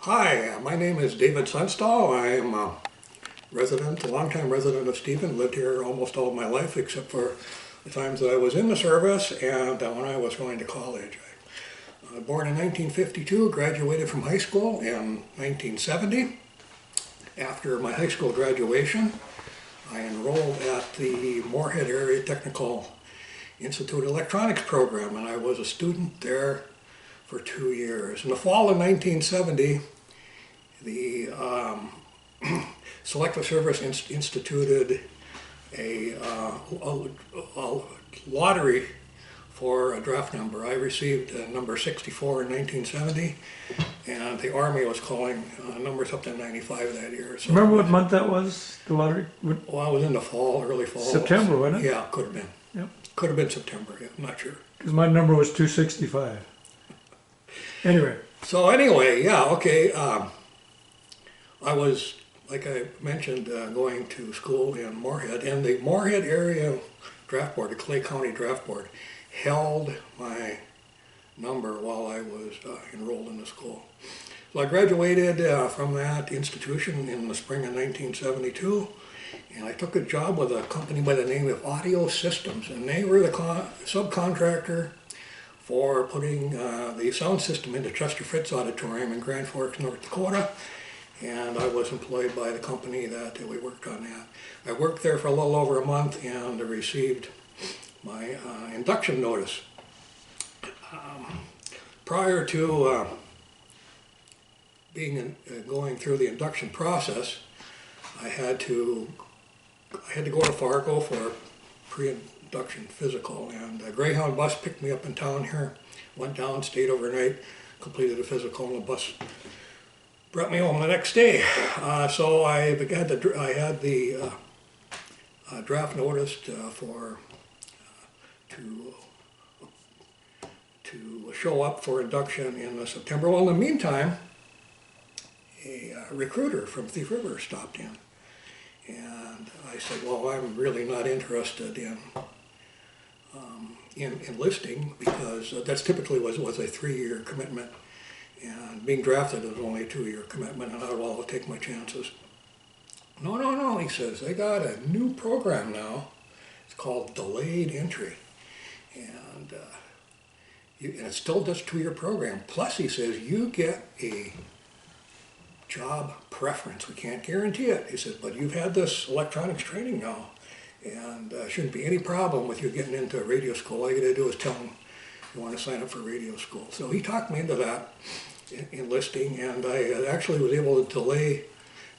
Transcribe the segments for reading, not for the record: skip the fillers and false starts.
Hi, my name is David Sunsdahl. I am a longtime resident of Stephen. Lived here almost all of my life, except for the times that I was in the service and when I was going to college. I was born in 1952, graduated from high school in 1970. After my high school graduation, I enrolled at the Moorhead Area Technical Institute Electronics program, and I was a student there for 2 years. In the fall of 1970, the Selective Service instituted a lottery for a draft number. I received number 64 in 1970, and the Army was calling numbers up to 95 that year. So, remember what month that was, the lottery? well, I was in the fall, early fall. September, wasn't it? Yeah, could have been. Yep. Could have been September, yeah, I'm not sure. Because my number was 265. Anyway. So anyway, yeah, okay. I was, like I mentioned, going to school in Moorhead, and the Moorhead Area Draft Board, the Clay County Draft Board, held my number while I was enrolled in the school. So I graduated from that institution in the spring of 1972, and I took a job with a company by the name of Audio Systems, and they were the subcontractor for putting the sound system into Chester Fritz Auditorium in Grand Forks, North Dakota, and I was employed by the company that we worked on that. I worked there for a little over a month and received my induction notice. Prior to going through the induction process, I had to go to Fargo for a pre-induction physical, and a Greyhound bus picked me up in town here, went down, stayed overnight, completed a physical, and the bus brought me home the next day. So I had the draft notice to show up for induction in September. Well, in the meantime, a recruiter from Thief River stopped in, and I said, well, I'm really not interested in enlisting, because that's typically was a 3-year commitment, and being drafted is only a 2-year commitment, and I'll take my chances. No, he says, they got a new program now. It's called delayed entry, and it's still just a 2-year program. Plus, he says, you get a job preference. We can't guarantee it. He says, but you've had this electronics training now, and shouldn't be any problem with you getting into radio school. All you got to do is tell them you want to sign up for radio school. So he talked me into that, enlisting, and I actually was able to delay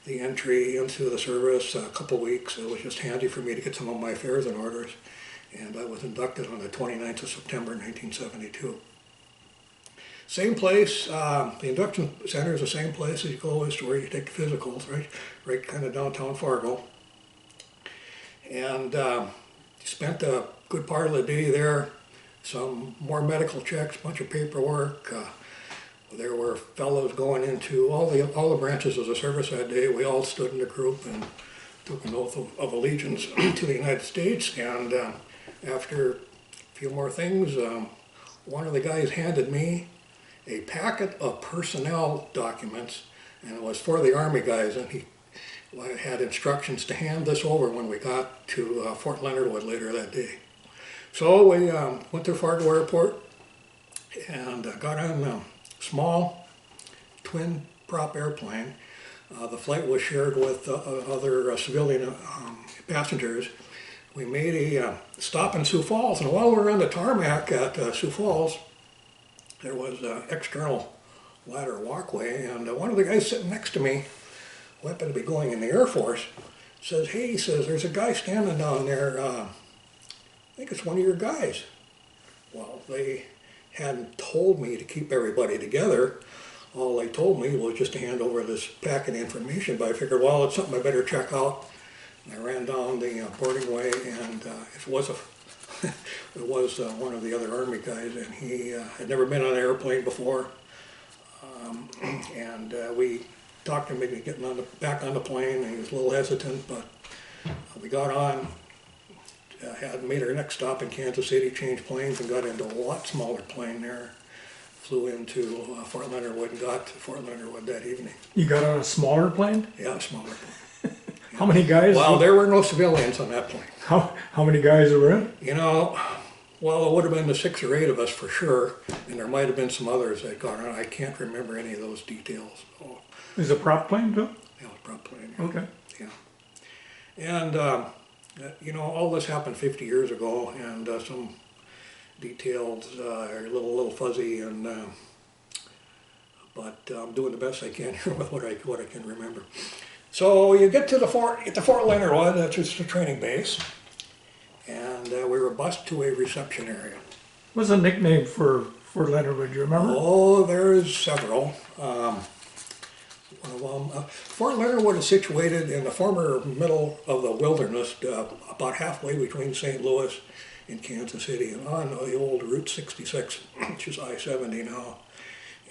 the entry into the service a couple weeks. It was just handy for me to get some of my affairs in order, and I was inducted on the 29th of September 1972. Same place, the induction center is the same place as you go as to where you take the physicals, right kind of downtown Fargo. And spent a good part of the day there, some more medical checks, a bunch of paperwork. There were fellows going into all the branches of the service that day. We all stood in a group and took an oath of allegiance to the United States. And after a few more things, one of the guys handed me a packet of personnel documents, and it was for the Army guys, and he had instructions to hand this over when we got to Fort Leonard Wood later that day. So we went to Fargo Airport and got on a small twin prop airplane. The flight was shared with other civilian passengers. We made a stop in Sioux Falls, and while we were on the tarmac at Sioux Falls, there was an external ladder walkway, and one of the guys sitting next to me, who happened to be going in the Air Force, says, hey, he says, there's a guy standing down there, I think it's one of your guys. Well, they hadn't told me to keep everybody together. All they told me was just to hand over this packet of information, but I figured, well, it's something I better check out. And I ran down the boarding way, and it was one of the other Army guys, and he had never been on an airplane before. And we talked him into getting back on the plane, and he was a little hesitant, but we got on, had made our next stop in Kansas City, changed planes, and got into a lot smaller plane there. flew into Fort Leonard Wood and got to Fort Leonard Wood that evening. You got on a smaller plane? Yeah, a smaller plane. How many guys? Well, there were no civilians on that plane. How many guys were in? You know, well, it would have been the 6 or 8 of us for sure, and there might have been some others that got on. I can't remember any of those details. So, Is it a prop plane too? yeah, it was prop plane. Yeah. Okay. Yeah. And, you know, all this happened 50 years ago, and some details are a little fuzzy, and but I'm doing the best I can here with what I can remember. So you get to the Fort Leonard Wood, that's just the training base, and we were bused to a reception area. What's the nickname for Fort Leonard Wood? Do you remember? Oh, there's several. One of them, Fort Leonard Wood is situated in the former middle of the wilderness, about halfway between St. Louis and Kansas City, and on the old Route 66, which is I-70 now.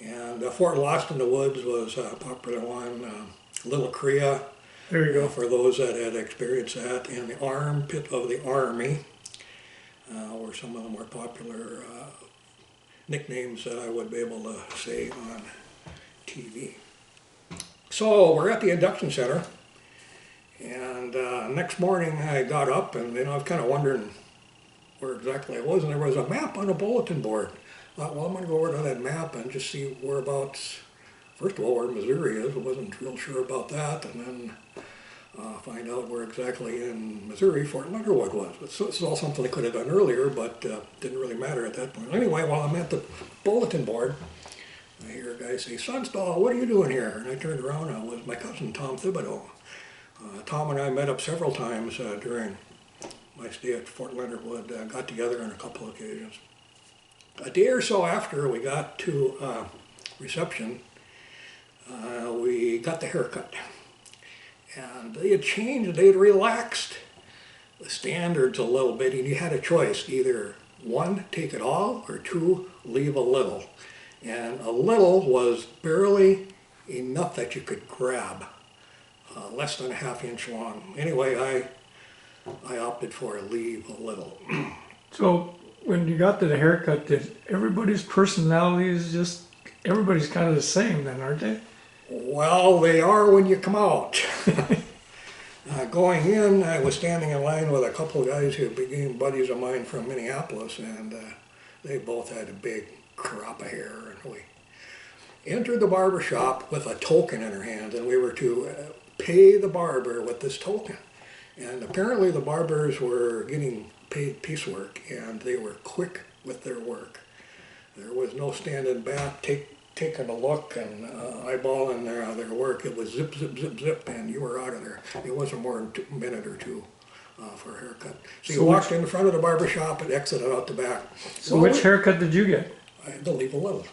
And Fort Lost in the Woods was a popular one. Little Korea, There you go. for those that had experienced that, and the Armpit of the Army were some of the more popular nicknames that I would be able to say on TV. So we're at the induction center, and next morning I got up, and I was kind of wondering where exactly I was, and there was a map on a bulletin board. I thought, well, I'm going to go over to that map and just see whereabouts. First of all, where Missouri is. I wasn't real sure about that, and then find out where exactly in Missouri Fort Leonard Wood was. But this is all something I could have done earlier, but didn't really matter at that point. Anyway, while I'm at the bulletin board, I hear a guy say, "Sunsdahl, what are you doing here?" And I turned around, and it was my cousin Tom Thibodeau. Tom and I met up several times during my stay at Fort Leonard Wood, got together on a couple of occasions. A day or so after we got to reception, we got the haircut, and they had changed, they had relaxed the standards a little bit, and you had a choice, either 1, take it all, or 2, leave a little. And a little was barely enough that you could grab, less than a ½ inch long. Anyway, I opted for a leave a little. So when you got to the haircut, did everybody's personalities just, everybody's kind of the same then, aren't they? Well, they are when you come out. Going in, I was standing in line with a couple of guys who became buddies of mine from Minneapolis, and they both had a big crop of hair. And we entered the barber shop with a token in our hand, and we were to pay the barber with this token. And apparently the barbers were getting paid piecework, and they were quick with their work. There was no standing back, taking a look and eyeballing their work. It was zip, zip, zip, zip, and you were out of there. It wasn't more than a minute or two for a haircut. So you walked in front of the barber shop and exited out the back. So which haircut did you get? I had to leave a little.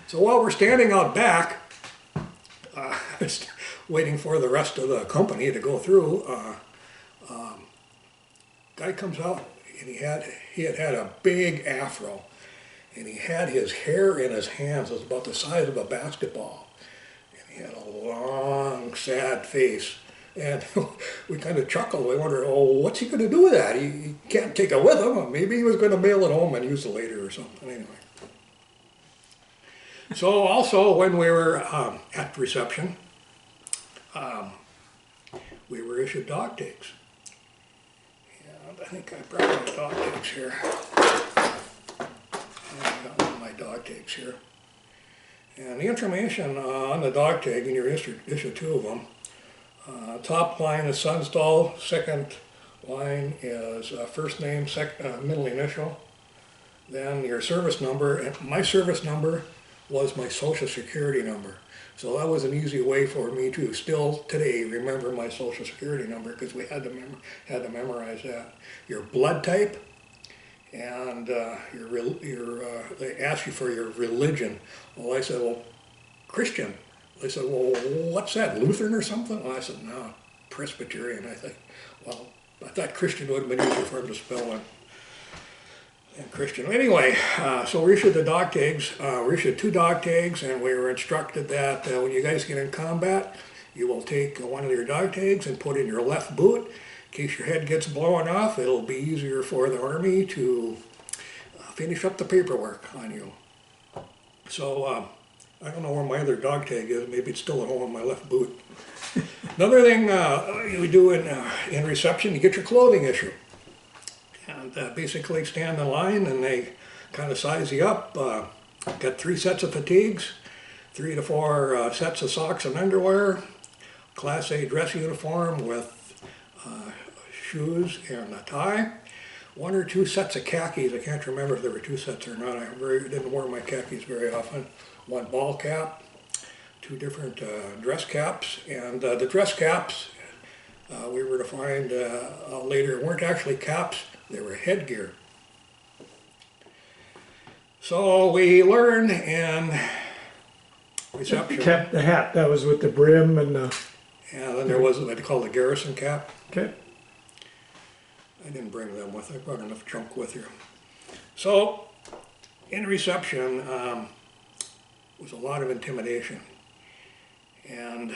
So while we're standing out back, waiting for the rest of the company to go through, guy comes out, and he had a big afro, and he had his hair in his hands. It was about the size of a basketball, and he had a long, sad face. And we kind of chuckled. We wondered, oh, what's he going to do with that? He can't take it with him. Maybe he was going to mail it home and use it later or something. Anyway. So also when we were at reception, we were issued dog tags. And I think I brought my dog tags here. I got one of my dog tags here. And the information on the dog tag, and you're issued 2 of them. Top line is Sunsdahl, second line is first name, middle initial, then your service number, and my service number was my social security number. So that was an easy way for me to still today remember my social security number, because we had to memorize that. Your blood type, and they ask you for your religion. Well, I said, well, Christian. They said, well, what's that, Lutheran or something? Well, I said, no, Presbyterian. I think, well, I thought Christian would have been easier for him to spell than Christian. Anyway, so we issued the dog tags. We issued 2 dog tags, and we were instructed that when you guys get in combat, you will take one of your dog tags and put in your left boot. In case your head gets blown off, it'll be easier for the Army to finish up the paperwork on you. So I don't know where my other dog tag is. Maybe it's still at home in my left boot. Another thing we do in reception, you get your clothing issue. And basically stand in line and they kind of size you up. Got 3 sets of fatigues, 3 to 4 sets of socks and underwear, Class A dress uniform with shoes and a tie, 1 or 2 sets of khakis. I can't remember if there were 2 sets or not. I didn't wear my khakis very often. 1 ball cap, 2 different dress caps, and the dress caps we were to find later weren't actually caps, they were headgear. So we learned in reception. Kept the hat, that was with the brim and the... And then there was what they call the garrison cap. Okay. I didn't bring them with. I brought enough junk with here. So in reception was a lot of intimidation. And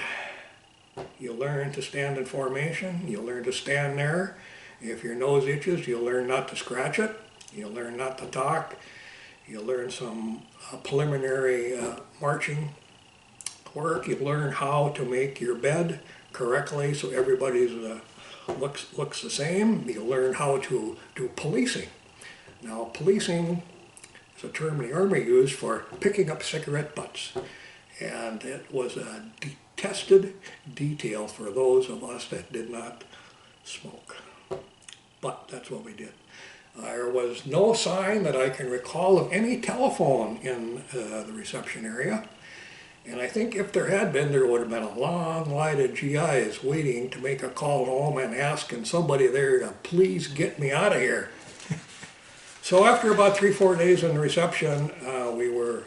you learn to stand in formation. You learn to stand there. If your nose itches, you'll learn not to scratch it. You'll learn not to talk. You'll learn some preliminary marching work. You learn how to make your bed correctly so everybody's looks the same. You learn how to do policing. Now, policing is a term the Army used for picking up cigarette butts, and it was a detested detail for those of us that did not smoke. But that's what we did. There was no sign that I can recall of any telephone in the reception area. And I think if there had been, there would have been a long line of GIs waiting to make a call home and asking somebody there to please get me out of here. So after about 3-4 days in the reception, we were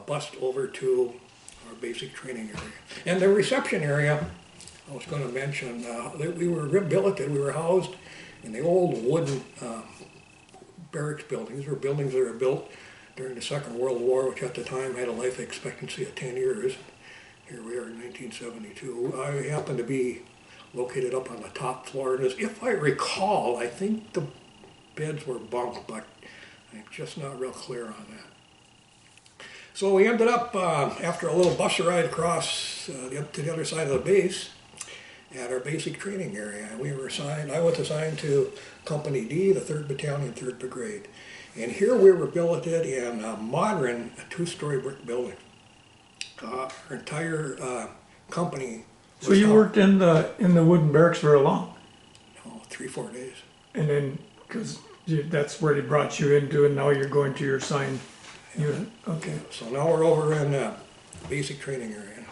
bussed over to our basic training area. And the reception area, I was going to mention, we were billeted, we were housed in the old wooden barracks buildings. These were buildings that were built during the Second World War, which at the time had a life expectancy of 10 years. Here we are in 1972. I happened to be located up on the top floor. And if I recall, I think the beds were bunk, but I'm just not real clear on that. So we ended up, after a little bus ride across to the other side of the base, at our basic training area. We were assigned, I was assigned to Company D, the 3rd Battalion, 3rd Brigade. And here we were billeted in a modern 2-story brick building. Our entire company was So you worked in the wooden barracks very long? No, 3-4 days. And then, because that's where they brought you into, and now you're going to your assigned unit? Okay. So now we're over in the basic training area.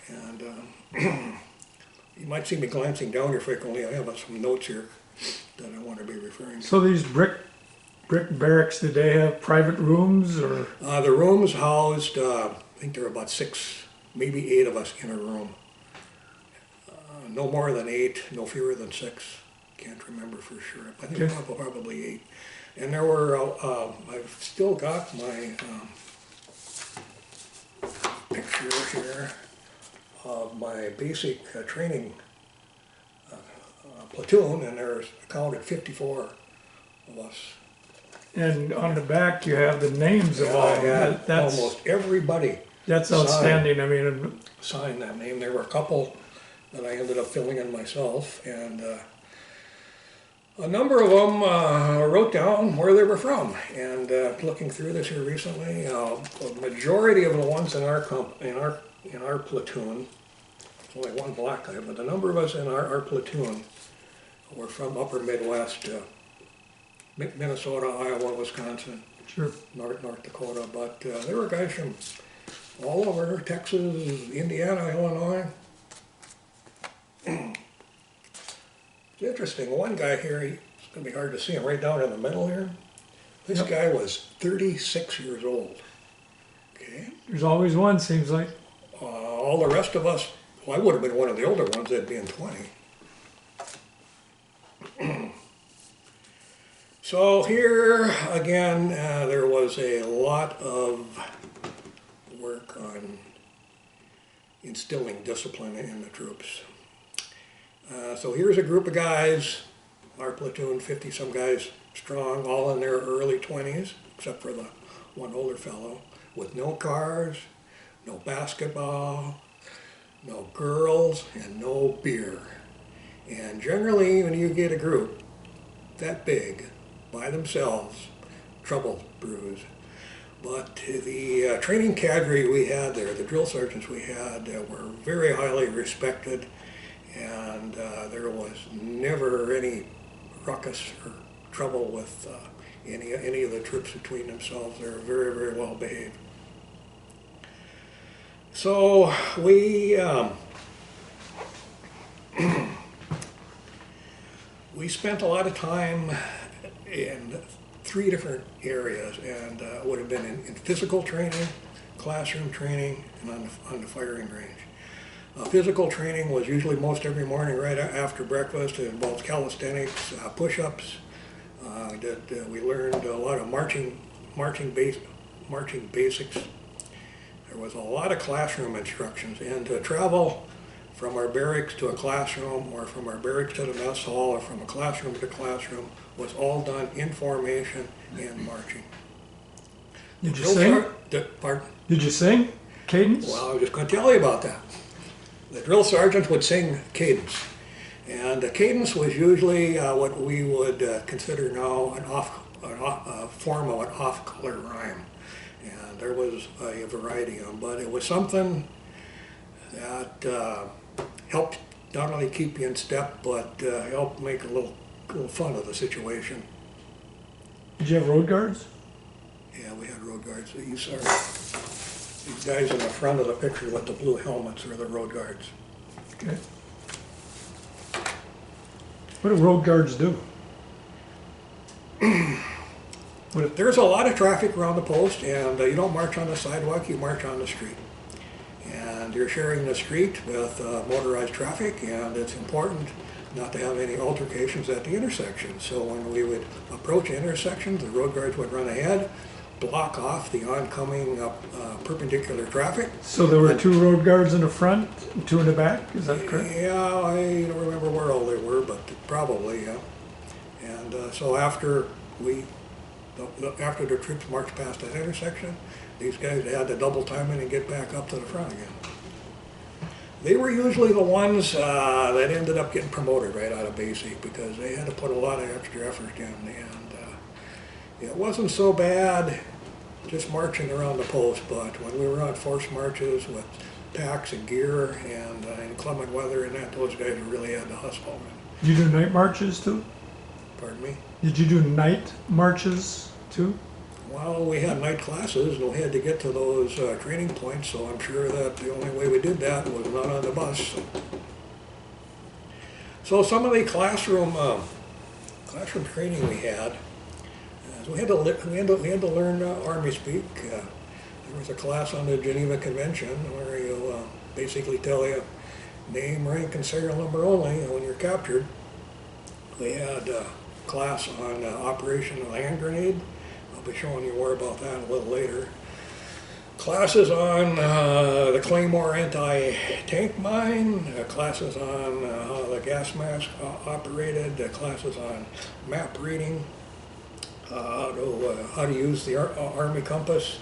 And you might see me glancing down here frequently. I have some notes here that I want to be referring to. So these brick barracks, did they have private rooms or? The rooms housed, I think there were about 6, maybe 8 of us in a room. No more than 8, no fewer than 6. Can't remember for sure. I think Okay. probably 8. And there were, I've still got my picture here of my basic training platoon, and there's counted 54 of us. And on the back you have the names of all I of had them. That's almost everybody that's outstanding. I mean, signed that name. There were a couple that I ended up filling in myself, and a number of them wrote down where they were from. And looking through this here recently, a majority of the ones in our platoon, only one black guy, but the number of us in our platoon were from upper Midwest, Minnesota, Iowa, Wisconsin, sure. North Dakota, but there were guys from all over, Texas, Indiana, Illinois. It's interesting, one guy here, it's going to be hard to see him right down in the middle here. This guy was 36 years old. Okay. There's always one, seems like. All the rest of us, well, I would have been one of the older ones, that'd be in 20. So here, again, there was a lot of work on instilling discipline in the troops. So here's a group of guys, our platoon, 50-some guys strong, all in their early 20s, except for the one older fellow, with no cars, no basketball, no girls, and no beer. And generally, when you get a group that big by themselves, trouble brews. But the training cadre we had there, the drill sergeants we had, were very highly respected, and there was never any ruckus or trouble with any of the troops between themselves. They were very, very well behaved. So we we spent a lot of time in 3 different areas, and would have been in physical training, classroom training, and on the firing range. Physical training was usually most every morning right after breakfast. It involved calisthenics, push-ups. We learned a lot of marching basics. There was a lot of classroom instructions, and to travel from our barracks to a classroom, or from our barracks to the mess hall, or from a classroom to classroom, was all done in formation and marching. Did you sing? Pardon? Did you sing? Cadence? Well, I was just going to tell you about that. The drill sergeant would sing cadence. And the cadence was usually what we would consider now a form of an off-color rhyme. And there was a variety of them, but it was something that helped not only keep you in step, but helped make a little fun of the situation. Did you have road guards? Yeah, we had road guards. You saw these guys in the front of the picture with the blue helmets are the road guards. Okay. What do road guards do? There's a lot of traffic around the post, and you don't march on the sidewalk, you march on the street. And you're sharing the street with motorized traffic, and it's important not to have any altercations at the intersection. So when we would approach intersections, the road guards would run ahead, block off the oncoming perpendicular traffic. So there were 2 road guards in the front and 2 in the back, is that correct? Yeah, I don't remember where all they were, but probably, yeah. And so after the troops marched past that intersection, these guys had to double time in and get back up to the front again. They were usually the ones that ended up getting promoted right out of basic, because they had to put a lot of extra effort in, and it wasn't so bad just marching around the post, but when we were on forced marches with packs and gear and inclement weather and that, those guys really had to hustle. Did you do night marches too? Pardon me? Did you do night marches too? Well, we had night classes, and we had to get to those training points, so I'm sure that the only way we did that was not on the bus. So some of the classroom training we had, we had to learn Army speak. There was a class on the Geneva Convention where you basically tell you name, rank, and serial number only when you're captured. We had a class on Operation Hand Grenade. I'll be showing you more about that a little later. Classes on the Claymore anti-tank mine, classes on how the gas mask operated, classes on map reading, how to use the Army compass,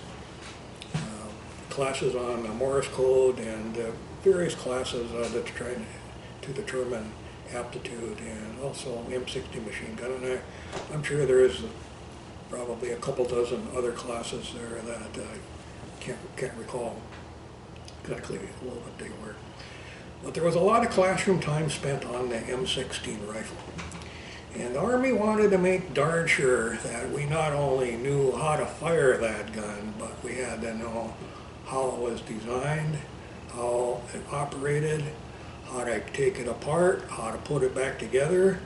classes on Morse code, and various classes that's trying to determine aptitude, and also M60 machine gun. And I'm sure there is probably a couple dozen other classes there that I can't recall exactly what they were. But there was a lot of classroom time spent on the M16 rifle. And the Army wanted to make darn sure that we not only knew how to fire that gun, but we had to know how it was designed, how it operated, how to take it apart, how to put it back together,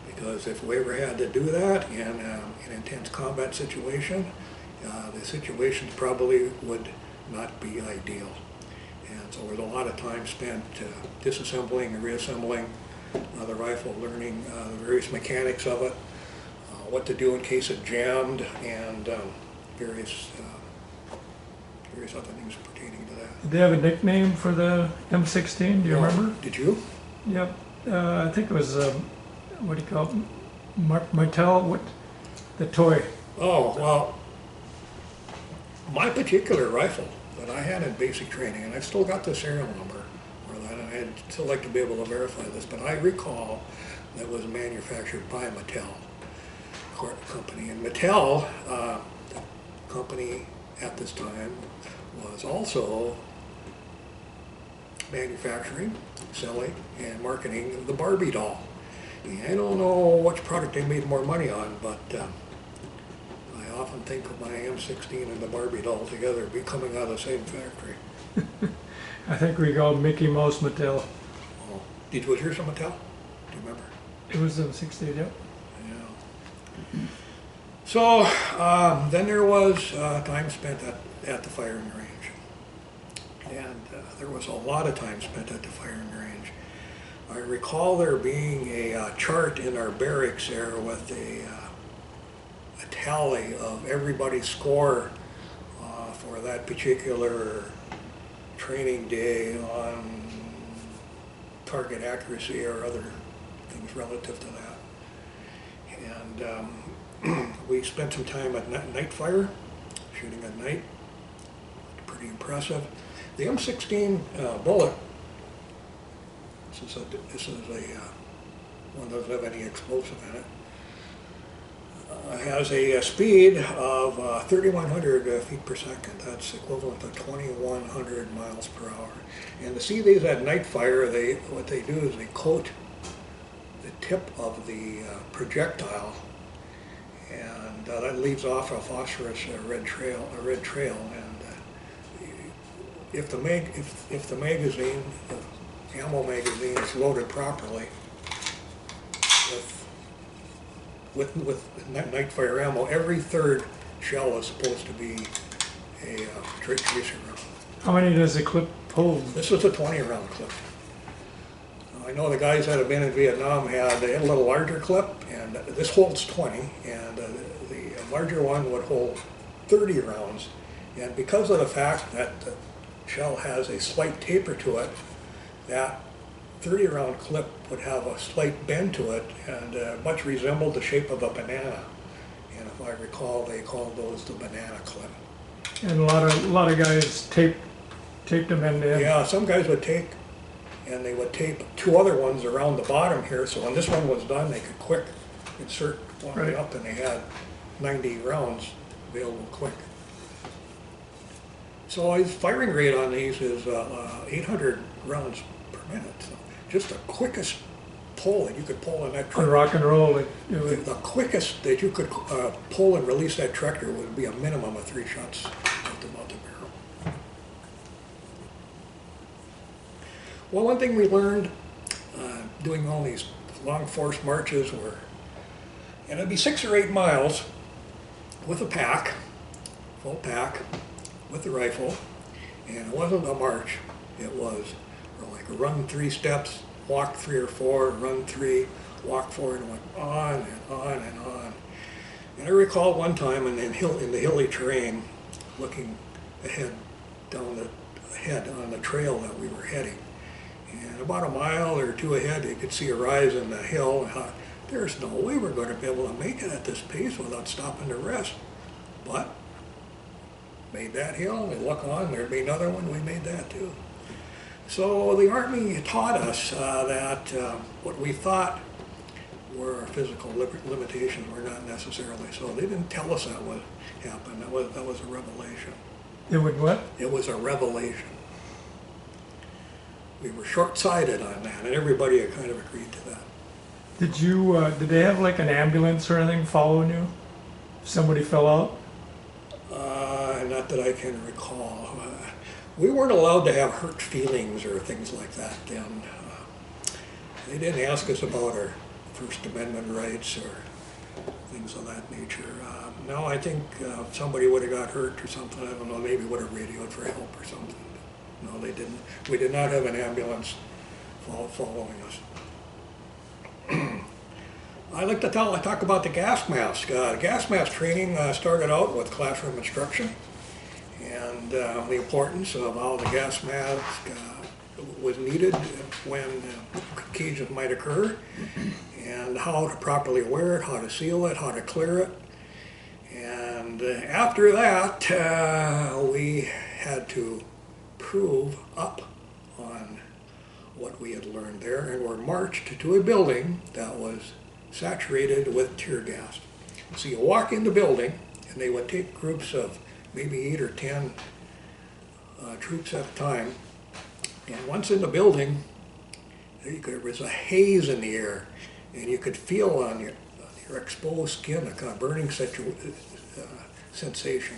because if we ever had to do that in an intense combat situation, the situations probably would not be ideal. And so there was a lot of time spent disassembling and reassembling the rifle, learning the various mechanics of it, what to do in case it jammed, and various other things pertaining to that. Did they have a nickname for the M16? Do you remember? Did you? Yep. I think it was, what do you call it? Martel? What? The toy. Oh, well, My particular rifle that I had in basic training, and I've still got the serial number for that, and I'd still like to be able to verify this, but I recall that was manufactured by Mattel company. And Mattel, the company at this time, was also manufacturing, selling, and marketing the Barbie doll. And I don't know which product they made more money on, but I often think of my M16 and the Barbie doll together be coming out of the same factory. I think we called Mickey Mouse Mattel. Oh, was yours a Mattel? Do you remember? It was M16, yep. Yeah. So then there was time spent at the firing range. And there was a lot of time spent at the firing range. I recall there being a chart in our barracks there with a tally of everybody's score for that particular training day on target accuracy or other things relative to that. And we spent some time at night fire, shooting at night. Pretty impressive. The M16 bullet, this is a one that doesn't have any explosive in it, has a speed of 3,100 feet per second. That's equivalent to 2,100 miles per hour. And to see these at night fire, what they do is they coat the tip of the projectile, and that leaves off a phosphorus red trail. And if the magazine, the ammo magazine, is loaded properly with night fire ammo, every third shell is supposed to be a tracer round. How many does the clip hold? This was a 20-round clip. I know the guys that have been in Vietnam had a little larger clip, and this holds 20, and the larger one would hold 30 rounds. And because of the fact that the shell has a slight taper to it, that 30-round clip would have a slight bend to it and much resembled the shape of a banana. And if I recall, they called those the banana clip. And a lot of guys taped them end to end. Yeah, some guys would take, and they would tape two other ones around the bottom here, so when this one was done, they could quick insert one Right up, and they had 90 rounds available quick. So his firing rate on these is 800 rounds per minute. So just the quickest pull that you could pull in that On tractor. rock and roll, The quickest that you could pull and release that tractor would be a minimum of 3 shots out the barrel. Well, one thing we learned doing all these long force marches were, and it'd be 6 or 8 miles with a pack, full pack, with the rifle, and it wasn't a march. It was like a run 3 steps, walk 3 or 4, run 3, walk 4, and it went on and on and on. And I recall one time in the hilly terrain, looking ahead down on the trail that we were heading. And about a mile or 2 ahead, you could see a rise in the hill. And there's no way we're going to be able to make it at this pace without stopping to rest. But made that hill, we look on, there'd be another one, we made that too. So the Army taught us that what we thought were physical limitations were not necessarily so. They didn't tell us that would happen. That was a revelation. it would what? It was a revelation. We were short-sighted on that, and everybody kind of agreed to that. Did they have like an ambulance or anything following you? If somebody fell out? Not that I can recall. We weren't allowed to have hurt feelings or things like that then. They didn't ask us about our First Amendment rights or things of that nature. No, I think if somebody would have got hurt or something, I don't know, maybe would have radioed for help or something. No, they didn't. We did not have an ambulance following us. I like to talk about the gas mask. Gas mask training started out with classroom instruction and the importance of how the gas mask was needed when occasions might occur, and how to properly wear it, how to seal it, how to clear it. And after that, we had to prove up on what we had learned there, and were marched to a building that was saturated with tear gas. So you walk in the building, and they would take groups of maybe 8 or 10 troops at a time, and once in the building, there was a haze in the air, and you could feel on your exposed skin a kind of burning sensation.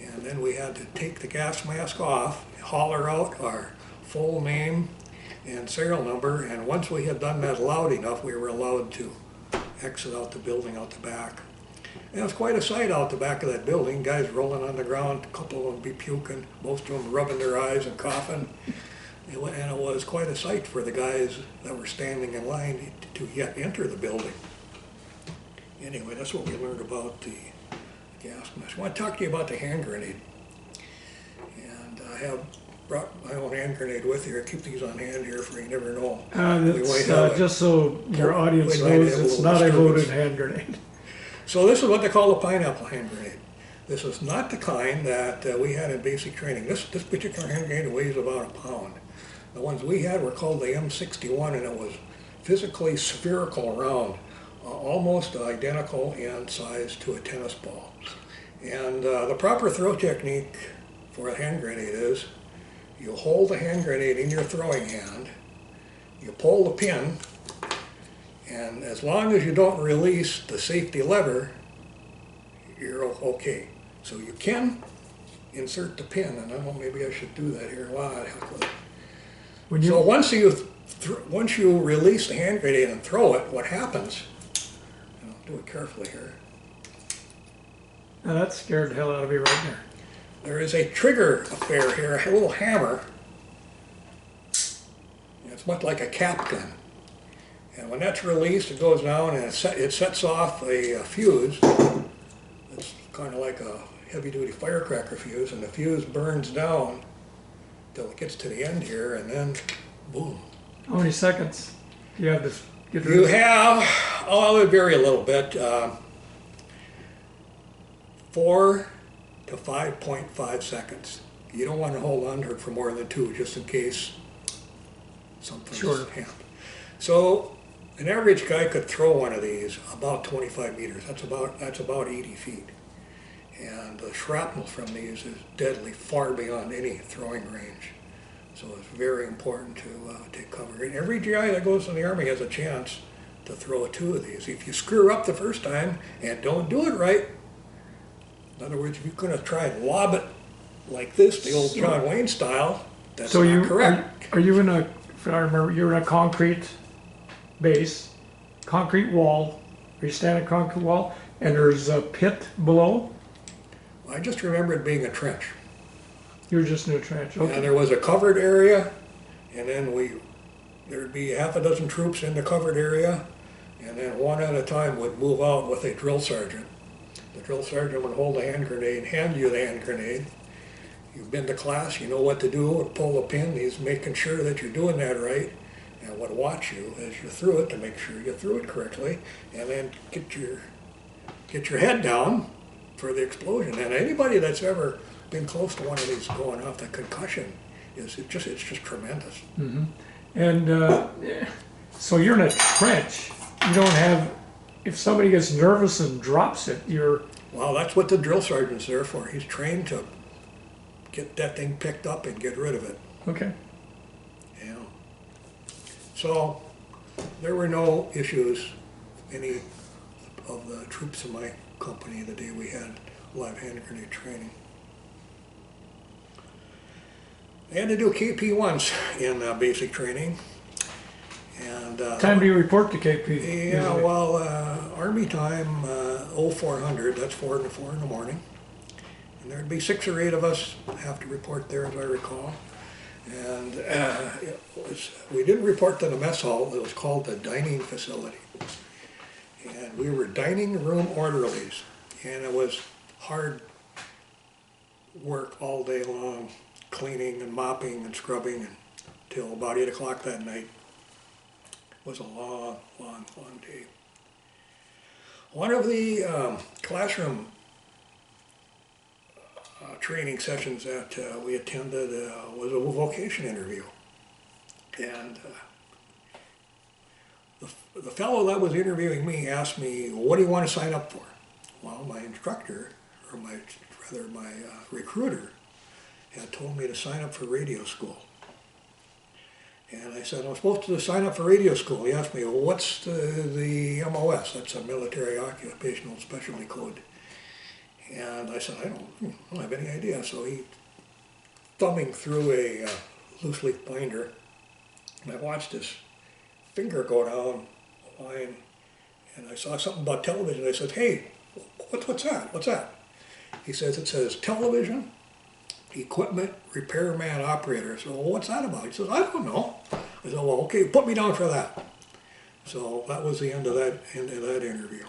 And then we had to take the gas mask off, holler out our full name and serial number, and once we had done that loud enough, we were allowed to exit out the building out the back. And it was quite a sight out the back of that building, guys rolling on the ground, a couple of them be puking, most of them rubbing their eyes and coughing. And it was quite a sight for the guys that were standing in line to yet enter the building. Anyway, that's what we learned about the gas mask. I want to talk to you about the hand grenade. And I have brought my own hand grenade with here. I keep these on hand here for you never know. Just so your audience knows, it's not a loaded hand grenade. So this is what they call a pineapple hand grenade. This is not the kind that we had in basic training. This particular hand grenade weighs about a pound. The ones we had were called the M61, and it was physically spherical round, almost identical in size to a tennis ball. And the proper throw technique for a hand grenade is you hold the hand grenade in your throwing hand, you pull the pin, and as long as you don't release the safety lever, you're okay. So you can insert the pin, and I don't know, maybe I should do that here. Wow, so once you release the hand grenade and throw it, what happens? I'll do it carefully here. Now that scared the hell out of me right there. There is a trigger affair here, a little hammer. It's much like a cap gun. And when that's released, it goes down and it sets off a fuse. It's kind of like a heavy-duty firecracker fuse, and the fuse burns down till it gets to the end here, and then boom. How many seconds do you have to get rid of it? You have, it would vary a little bit, 4 to 5.5 seconds. You don't want to hold on to it for more than 2, just in case something's happened. So an average guy could throw one of these about 25 meters. That's about 80 feet. And the shrapnel from these is deadly, far beyond any throwing range. So it's very important to take cover. And every GI that goes in the Army has a chance to throw 2 of these. If you screw up the first time and don't do it right, in other words, if you're going to try and lob it like this, the old John Wayne style, that's not correct. Are you in a, if I remember, you're in a concrete base, concrete wall, are you standing on a concrete wall, and there's a pit below? I just remember it being a trench. You were just in a trench, okay. And there was a covered area, and then there'd be half a dozen troops in the covered area, and then one at a time would move out with a drill sergeant. The drill sergeant would hold a hand grenade, hand you the hand grenade. You've been to class, you know what to do, pull the pin, he's making sure that you're doing that right, and would watch you as you threw it to make sure you threw it correctly, and then get your head down for the explosion. And anybody that's ever been close to one of these going off, the concussion it's just tremendous. Mm-hmm. And so you're in a trench. You don't have, if somebody gets nervous and drops it, well, that's what the drill sergeant's there for. He's trained to get that thing picked up and get rid of it. Okay. Yeah. So there were no issues, any of the troops in my company the day we had live hand grenade training. They had to do KP once in basic training. And time do you report to KP? Yeah, well, Army time, 0400, that's 4 in the morning. And there'd be 6 or 8 of us have to report there, as I recall. And we didn't report to the mess hall. It was called the dining facility. And we were dining room orderlies. And it was hard work all day long, cleaning and mopping and scrubbing until about 8 o'clock that night. It was a long, long, long day. One of the classroom training sessions that we attended was a vocation interview. And the fellow that was interviewing me asked me, what do you want to sign up for? Well, my instructor, or my recruiter, had told me to sign up for radio school. And I said, I'm supposed to sign up for radio school. He asked me, well, what's the MOS? That's a Military Occupational Specialty Code. And I said, I don't have any idea. So he, thumbing through a loose leaf binder, and I watched his finger go down a line, and I saw something about television. I said, hey, what's that? What's that? He says, it says television equipment repairman operator. So, well, what's that about? He says, I don't know. I said, well, okay, put me down for that. So that was the end of that interview.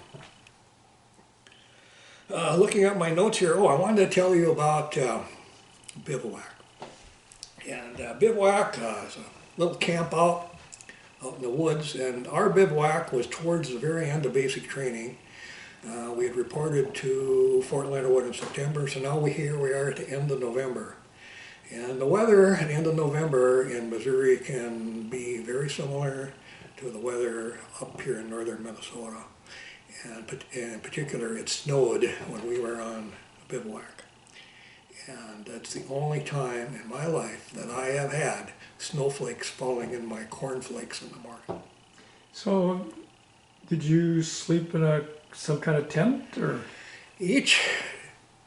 Looking at my notes here, I wanted to tell you about bivouac. And bivouac is a little camp out in the woods, and our bivouac was towards the very end of basic training. We had reported to Fort Leonard Wood in September, so now here we are at the end of November. And the weather at the end of November in Missouri can be very similar to the weather up here in northern Minnesota. And in particular, it snowed when we were on bivouac. And that's the only time in my life that I have had snowflakes falling in my cornflakes in the morning. So, did you sleep in some kind of tent, or? Each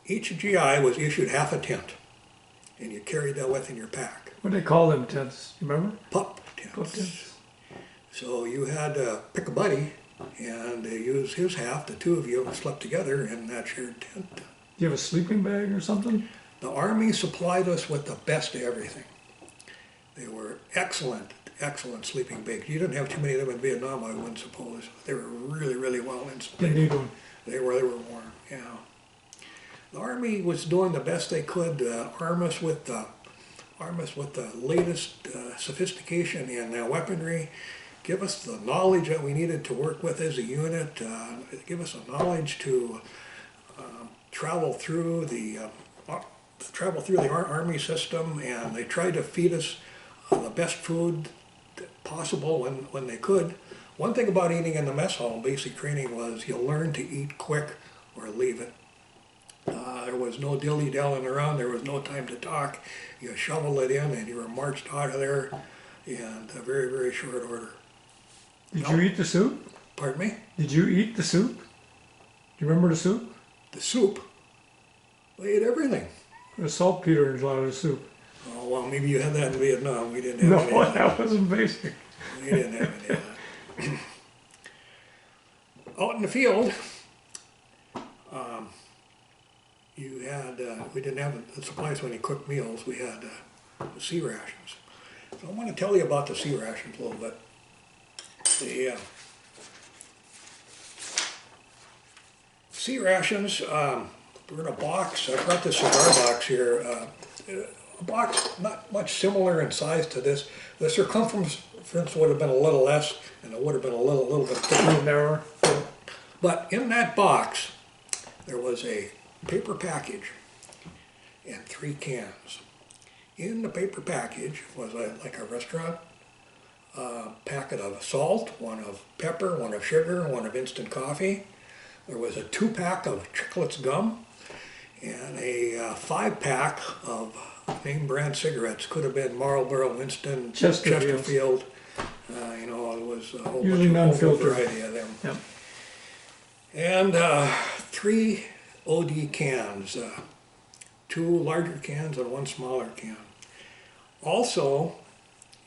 GI was issued half a tent, and you carried that within your pack. What do they call them tents? You remember? Pup tents. Pup tents. So you had to pick a buddy and use his half. The two of you slept together in that shared tent. Do you have a sleeping bag or something? The Army supplied us with the best of everything. They were excellent sleeping bags. You didn't have too many of them in Vietnam, I wouldn't suppose. They were really, really well insulated. Didn't need one. They were warm, yeah. The Army was doing the best they could to arm us with the latest sophistication in weaponry, give us the knowledge that we needed to work with as a unit, give us the knowledge to travel through the Army system, and they tried to feed us the best food possible when they could. One thing about eating in the mess hall in basic training was you learn to eat quick or leave it. There was no dilly-dallying around, there was no time to talk. You shoveled it in and you were marched out of there in a very, very short order. Did you eat the soup? Pardon me? Did you eat the soup? Do you remember the soup? The soup? We ate everything. The saltpeter in a lot of the soup. Oh, well, maybe you had that in Vietnam. We didn't have any No, of that. that wasn't basic. We didn't have any of that. Out in the field, we didn't have the supplies when you cooked meals. We had the sea rations. So I want to tell you about the sea rations a little bit. The sea rations were in a box. I brought this cigar box here. A box not much similar in size to this. The circumference would have been a little less, and it would have been a little bit thicker. Narrower. But in that box, there was a paper package and 3 cans. In the paper package was like a restaurant packet of salt, one of pepper, one of sugar, one of instant coffee. There was a 2-pack of Chiclets gum and a 5-pack of name brand cigarettes. Could have been Marlboro, Winston, Chesterfield. It was a whole variety of them. Yep. And 3 OD cans, 2 larger cans and 1 smaller can. Also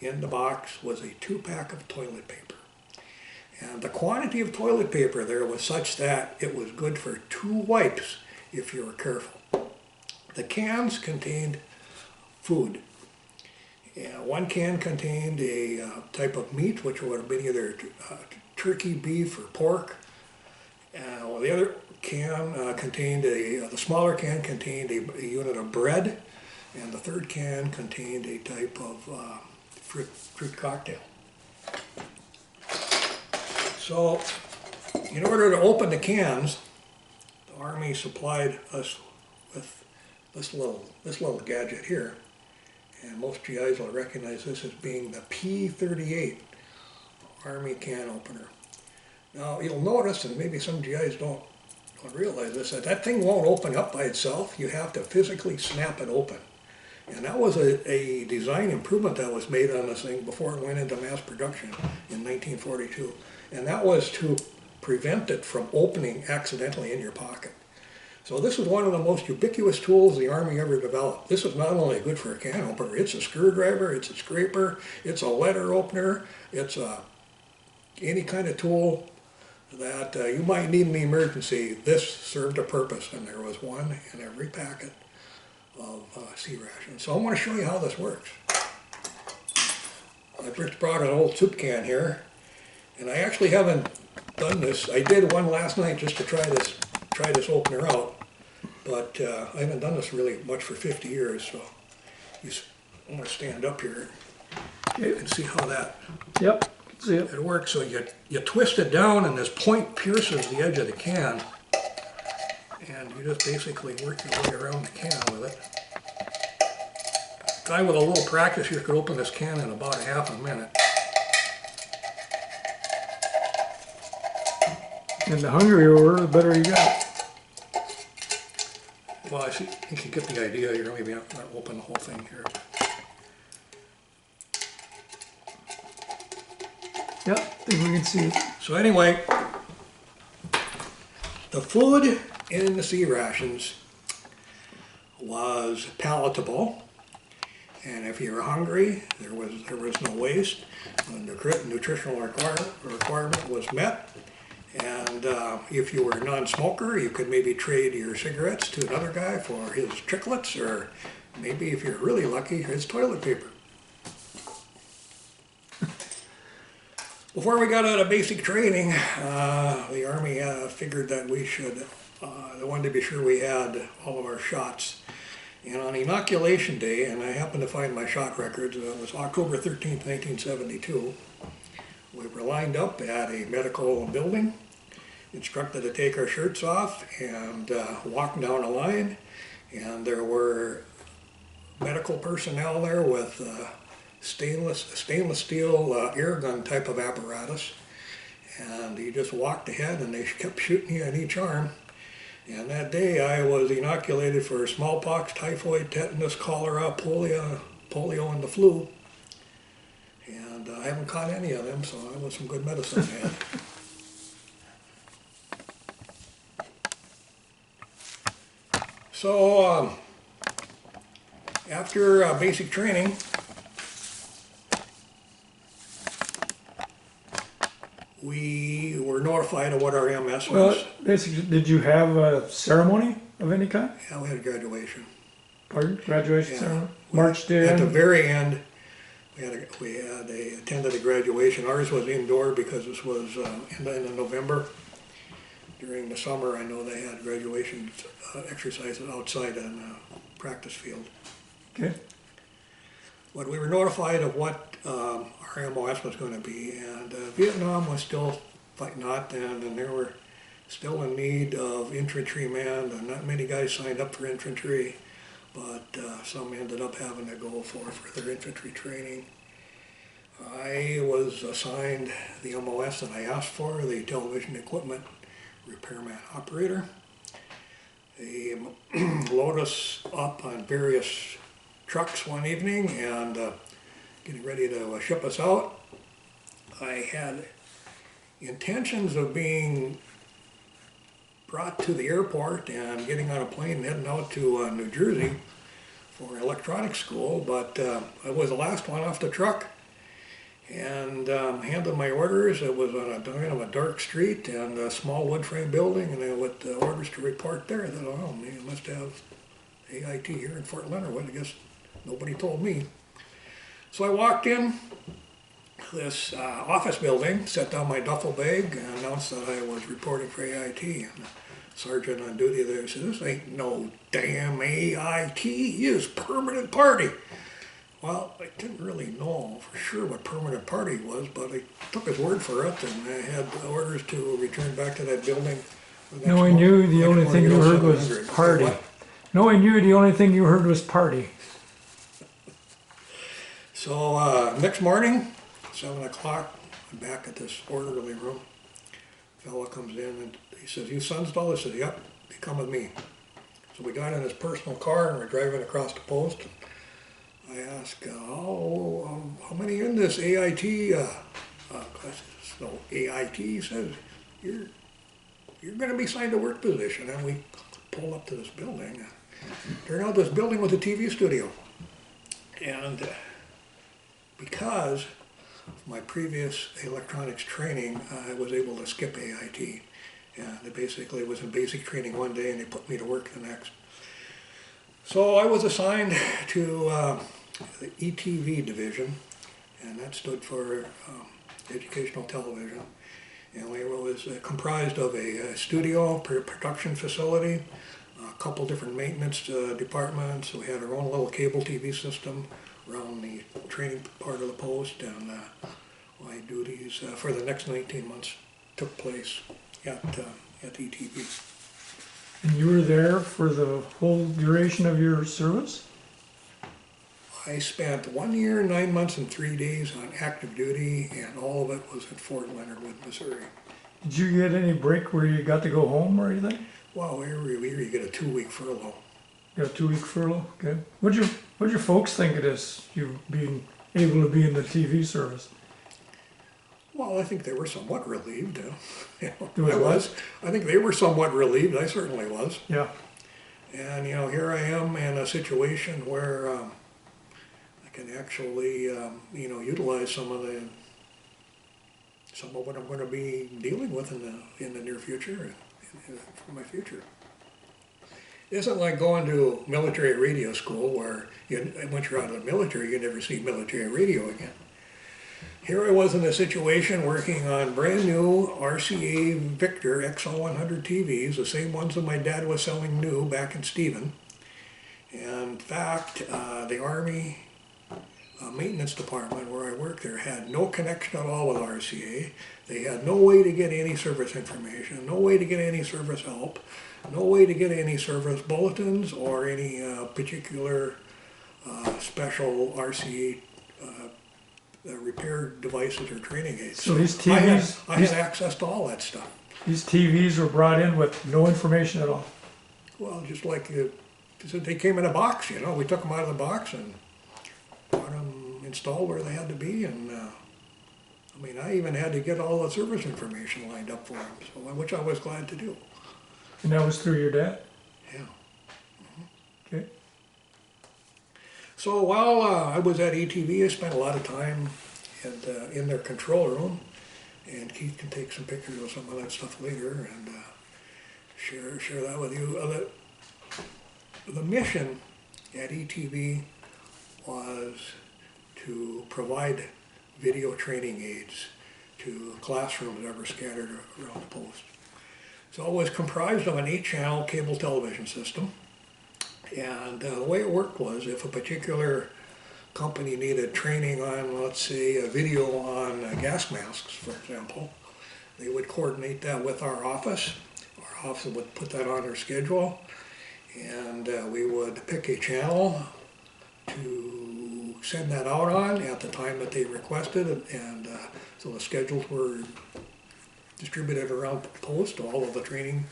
in the box was a 2-pack of toilet paper. And the quantity of toilet paper there was such that it was good for 2 wipes if you were careful. The cans contained food. One can contained a type of meat, which would have been either turkey, beef, or pork. The other can contained the smaller can contained a unit of bread, and the third can contained a type of fruit cocktail. So, in order to open the cans, the Army supplied us with this little gadget here. And most GIs will recognize this as being the P38 Army can opener. Now you'll notice, and maybe some GIs don't realize this, that thing won't open up by itself. You have to physically snap it open. And that was a design improvement that was made on this thing before it went into mass production in 1942. And that was to prevent it from opening accidentally in your pocket. So this is one of the most ubiquitous tools the Army ever developed. This is not only good for a can opener, it's a screwdriver, it's a scraper, it's a letter opener, it's any kind of tool that you might need in the emergency. This served a purpose, and there was one in every packet of C rations. So I want to show you how this works. I first brought an old soup can here, and I actually haven't done this. I did one last night just to try this opener out, but I haven't done this really much for 50 years, so I'm going to stand up here and see how that See it. it works. So you twist it down, and this point pierces the edge of the can, and you just basically work your way around the can with it. A guy with a little practice here could open this can in about a half a minute. And the hungrier you were, the better you got. Well, I think you get the idea here. Maybe I'm going to open the whole thing here. Yep, I think we can see it. So anyway, the food in the C rations was palatable, and if you were hungry, there was no waste. The nutritional requirement was met, and if you were a non-smoker, you could maybe trade your cigarettes to another guy for his chiclets, or maybe if you're really lucky, his toilet paper. Before we got out of basic training, the Army figured that we should, they wanted to be sure we had all of our shots. And on inoculation day, and I happened to find my shot records, it was October 13th, 1972, we were lined up at a medical building, instructed to take our shirts off and walk down a line, and there were medical personnel there with stainless steel air gun type of apparatus, and you just walked ahead and they kept shooting you in each arm. And that day I was inoculated for smallpox, typhoid, tetanus, cholera, polio, and the flu. And I haven't caught any of them, so that was some good medicine I had. So after basic training, we were notified of what our MS was. Well, basically, did you have a ceremony of any kind? Yeah, we had a graduation. Pardon? Graduation Yeah. ceremony? March Day? At the very end, we attended a graduation. Ours was indoor because this was in November. During the summer, I know they had graduation exercises outside on a practice field. Okay. But we were notified of what our MOS was going to be, and Vietnam was still fighting hot then, and they were still in need of infantrymen, and not many guys signed up for infantry, but some ended up having to go for further infantry training. I was assigned the MOS that I asked for, the television equipment repairman operator. They load us up on various trucks one evening and getting ready to ship us out. I had intentions of being brought to the airport and getting on a plane and heading out to New Jersey for electronics school, but I was the last one off the truck and handed my orders. It was on a kind of a dark street and a small wood frame building, and I with the orders to report there. I thought, oh, man, you must have AIT here in Fort Leonard. Well, I guess nobody told me. So I walked in this office building, set down my duffel bag, and announced that I was reporting for AIT. And the sergeant on duty there said, "This ain't no damn AIT, it's permanent party." Well, I didn't really know for sure what permanent party was, but I took his word for it, and I had orders to return back to that building. Knowing you, the only thing you heard was party. Knowing you, the only thing you heard was party. So next morning, 7 o'clock, I'm back at this orderly room. Fella comes in and he says, "You Sunsdahl?" I said, "Yep, you come with me." So we got in his personal car and we're driving across the post. I asked, how many in this AIT class? No, AIT, he says, you're going to be assigned a work position. And we pull up to this building. Turned out this building was a TV studio. And because of my previous electronics training, I was able to skip AIT. And it basically was in basic training one day and they put me to work the next. So I was assigned to the ETV division, and that stood for educational television. And we was comprised of a studio, production facility, a couple different maintenance departments. We had our own little cable TV system around the training part of the post, and my duties for the next 19 months took place at ETV. And you were there for the whole duration of your service? I spent 1 year, 9 months, and 3 days on active duty, and all of it was at Fort Leonard Wood, Missouri. Did you get any break where you got to go home or anything? Well, every year you get a 2-week furlough. You got a 2-week furlough? Okay. What'd your folks think of this, you being able to be in the TV service? Well, I think they were somewhat relieved. I think they were somewhat relieved. I certainly was. Yeah. And here I am in a situation where I can actually utilize some of what I'm going to be dealing with in the near future and for my future. It isn't like going to military radio school where once you're out of the military you never see military radio again. Here I was in a situation working on brand new RCA Victor XL100 TVs, the same ones that my dad was selling new back in Stephen. And in fact, the Army maintenance department where I worked there had no connection at all with RCA. They had no way to get any service information, no way to get any service help, no way to get any service bulletins or any particular special RCA repair devices or training aids. So these TVs, I had access to all that stuff. These TVs were brought in with no information at all. Well, just like they came in a box, we took them out of the box and got them installed where they had to be, and I even had to get all the service information lined up for them, which I was glad to do. And that was through your dad? Yeah. Mm-hmm. Okay. So while I was at ETV, I spent a lot of time in their control room, and Keith can take some pictures of some of that stuff later and share that with you. The mission at ETV was to provide video training aids to classrooms that were scattered around the post. So it was comprised of an 8-channel cable television system. And the way it worked was if a particular company needed training on, let's say, a video on gas masks, for example, they would coordinate that with our office. Our office would put that on their schedule, and we would pick a channel to send that out on at the time that they requested, and so the schedules were distributed around the post to all of the training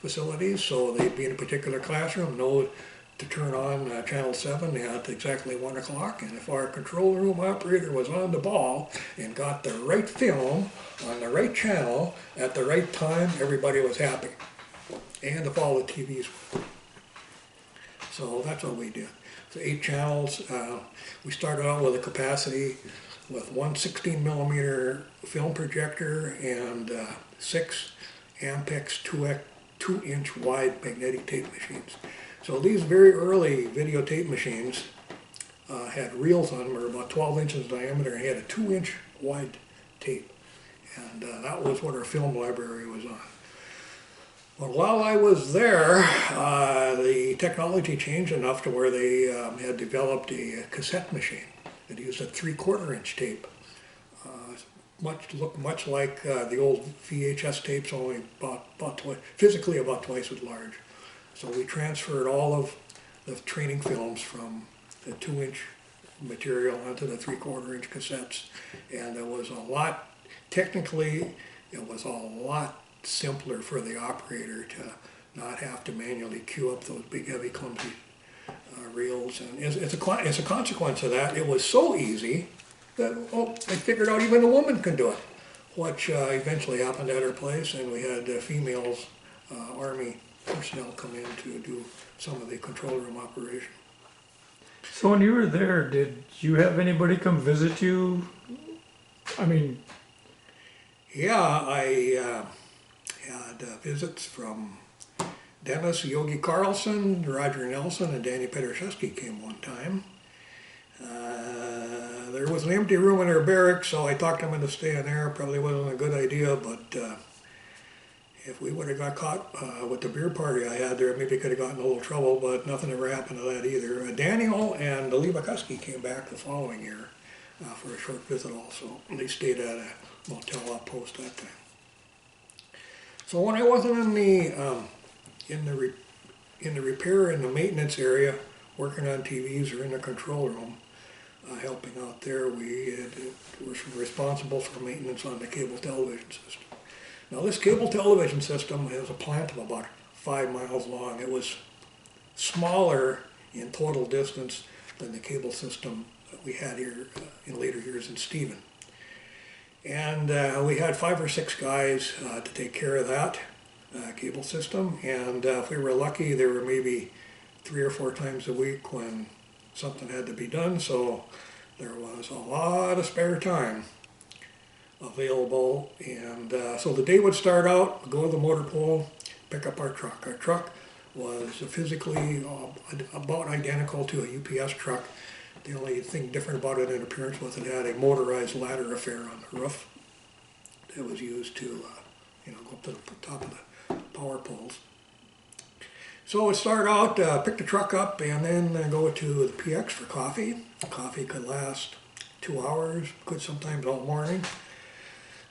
facilities, so they'd be in a particular classroom, know to turn on channel 7 at exactly 1 o'clock, and if our control room operator was on the ball and got the right film on the right channel at the right time, everybody was happy. And if all the TVs were. So that's what we did. So 8 channels. We started out with a capacity with one 16mm film projector and 6 Ampex 2-inch wide magnetic tape machines. So these very early videotape machines had reels on them that were about 12 inches diameter and had a 2-inch wide tape. And that was what our film library was on. Well, while I was there, the technology changed enough to where they had developed a cassette machine that used a 3/4-inch tape. Looked much like the old VHS tapes, only physically about twice as large. So we transferred all of the training films from the 2-inch material onto the 3/4-inch cassettes. And it was a lot, technically, it was a lot simpler for the operator to not have to manually cue up those big, heavy, clumsy reels. And it's a consequence of that. It was so easy that, they figured out even a woman can do it, which eventually happened at our place, and we had females, Army personnel come in to do some of the control room operation. So when you were there, did you have anybody come visit you? I mean, Yeah, I had visits from Dennis Yogi Carlson, Roger Nelson, and Danny Petraszewski came one time. There was an empty room in our barracks, so I talked them into staying there. Probably wasn't a good idea, but if we would have got caught with the beer party I had there, maybe could have gotten in a little trouble, but nothing ever happened to that either. Daniel and Lee McCuskey came back the following year for a short visit also. They stayed at a motel outpost that time. So when I wasn't in the repair and the maintenance area, working on TVs or in the control room, helping out there, we were responsible for maintenance on the cable television system. Now this cable television system has a plant of about 5 miles long. It was smaller in total distance than the cable system that we had here in later years in Stephen. And we had 5 or 6 guys to take care of that cable system, and if we were lucky, there were maybe 3 or 4 times a week when something had to be done, so there was a lot of spare time available. And so the day would start out, go to the motor pool, pick up our truck. Our truck was physically about identical to a UPS truck. The only thing different about it in appearance was it had a motorized ladder affair on the roof that was used to go up to the top of the power poles. So we'd start out, pick the truck up, and then go to the PX for coffee. Coffee could last 2 hours, could sometimes all morning.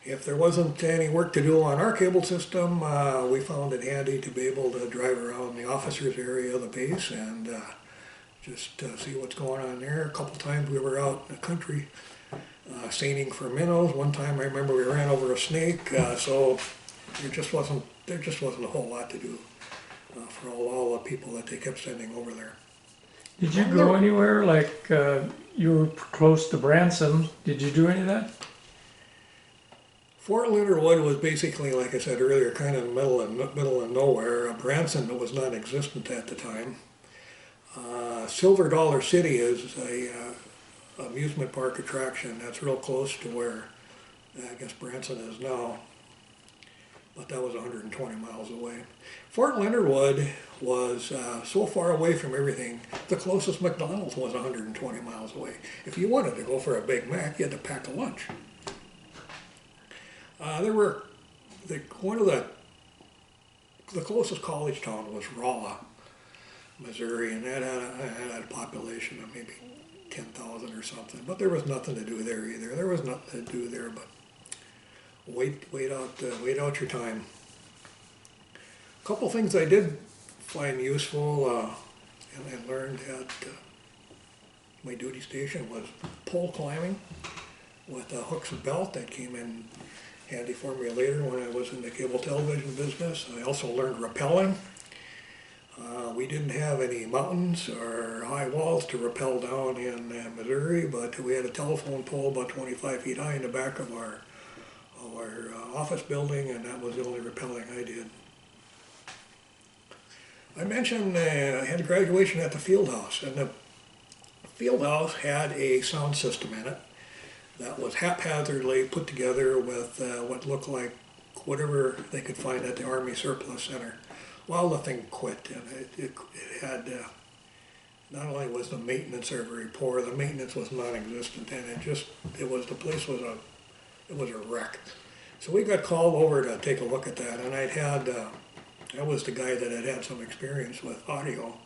If there wasn't any work to do on our cable system, we found it handy to be able to drive around the officers' area of the base and just see what's going on there. A couple times we were out in the country seining for minnows. One time I remember we ran over a snake, so there just wasn't a whole lot to do for all the people that they kept sending over there. did you go anywhere, like you were close to Branson? Did you do any of that? Fort Leonard Wood was basically, like I said earlier, kind of in the middle of nowhere. Branson was non-existent at the time. Silver Dollar City is a amusement park attraction that's real close to where I guess Branson is now, but that was 120 miles away. Fort Leonard Wood was so far away from everything, the closest McDonald's was 120 miles away. If you wanted to go for a Big Mac, you had to pack a lunch. One of the closest college town was Rolla, Missouri, and that had a population of maybe 10,000 or something. But there was nothing to do there either. There was nothing to do there but wait out your time. A couple things I did find useful and learned at my duty station was pole climbing with a hooks and belt. That came in handy for me later when I was in the cable television business. I also learned rappelling. We didn't have any mountains or high walls to rappel down in Missouri, but we had a telephone pole about 25 feet high in the back of our office building, and that was the only rappelling I did. I mentioned I had a graduation at the field house, and the field house had a sound system in it that was haphazardly put together with what looked like whatever they could find at the Army Surplus Center. Well, the thing quit, and it had, not only was the maintenance very poor, the maintenance was non-existent, and the place was a wreck. So we got called over to take a look at that, and I was the guy that had some experience with audio,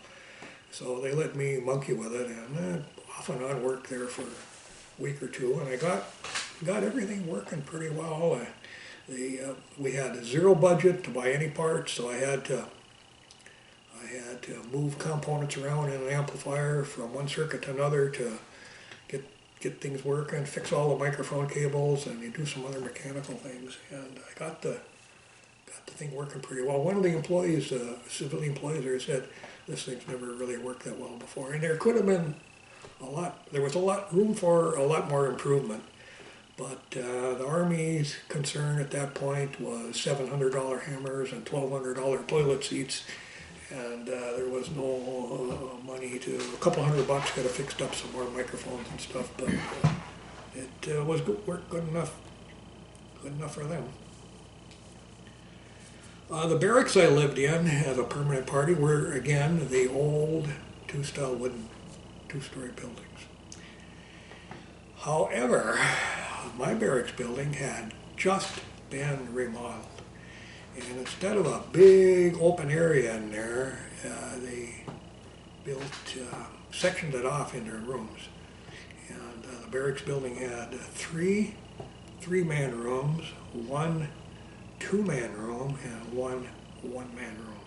so they let me monkey with it, and off and on worked there for a week or two, and I got everything working pretty well. We had a zero budget to buy any parts, so I had had to move components around in an amplifier from one circuit to another to get things working, fix all the microphone cables, and you do some other mechanical things. And I got the thing working pretty well. One of the employees, civilian employees there, said this thing's never really worked that well before. And there could have been there was room for a lot more improvement. But the Army's concern at that point was $700 hammers and $1,200 toilet seats. And there was no money to, a couple $100 could have fixed up some more microphones and stuff, but it was worked good enough for them. The barracks I lived in as a permanent party were, again, the old Sunsdahl wooden two-story buildings. However, my barracks building had just been remodeled. And instead of a big open area in there, they sectioned it off into rooms. And the barracks building had three man rooms, one 2-man room, and one 1-man room.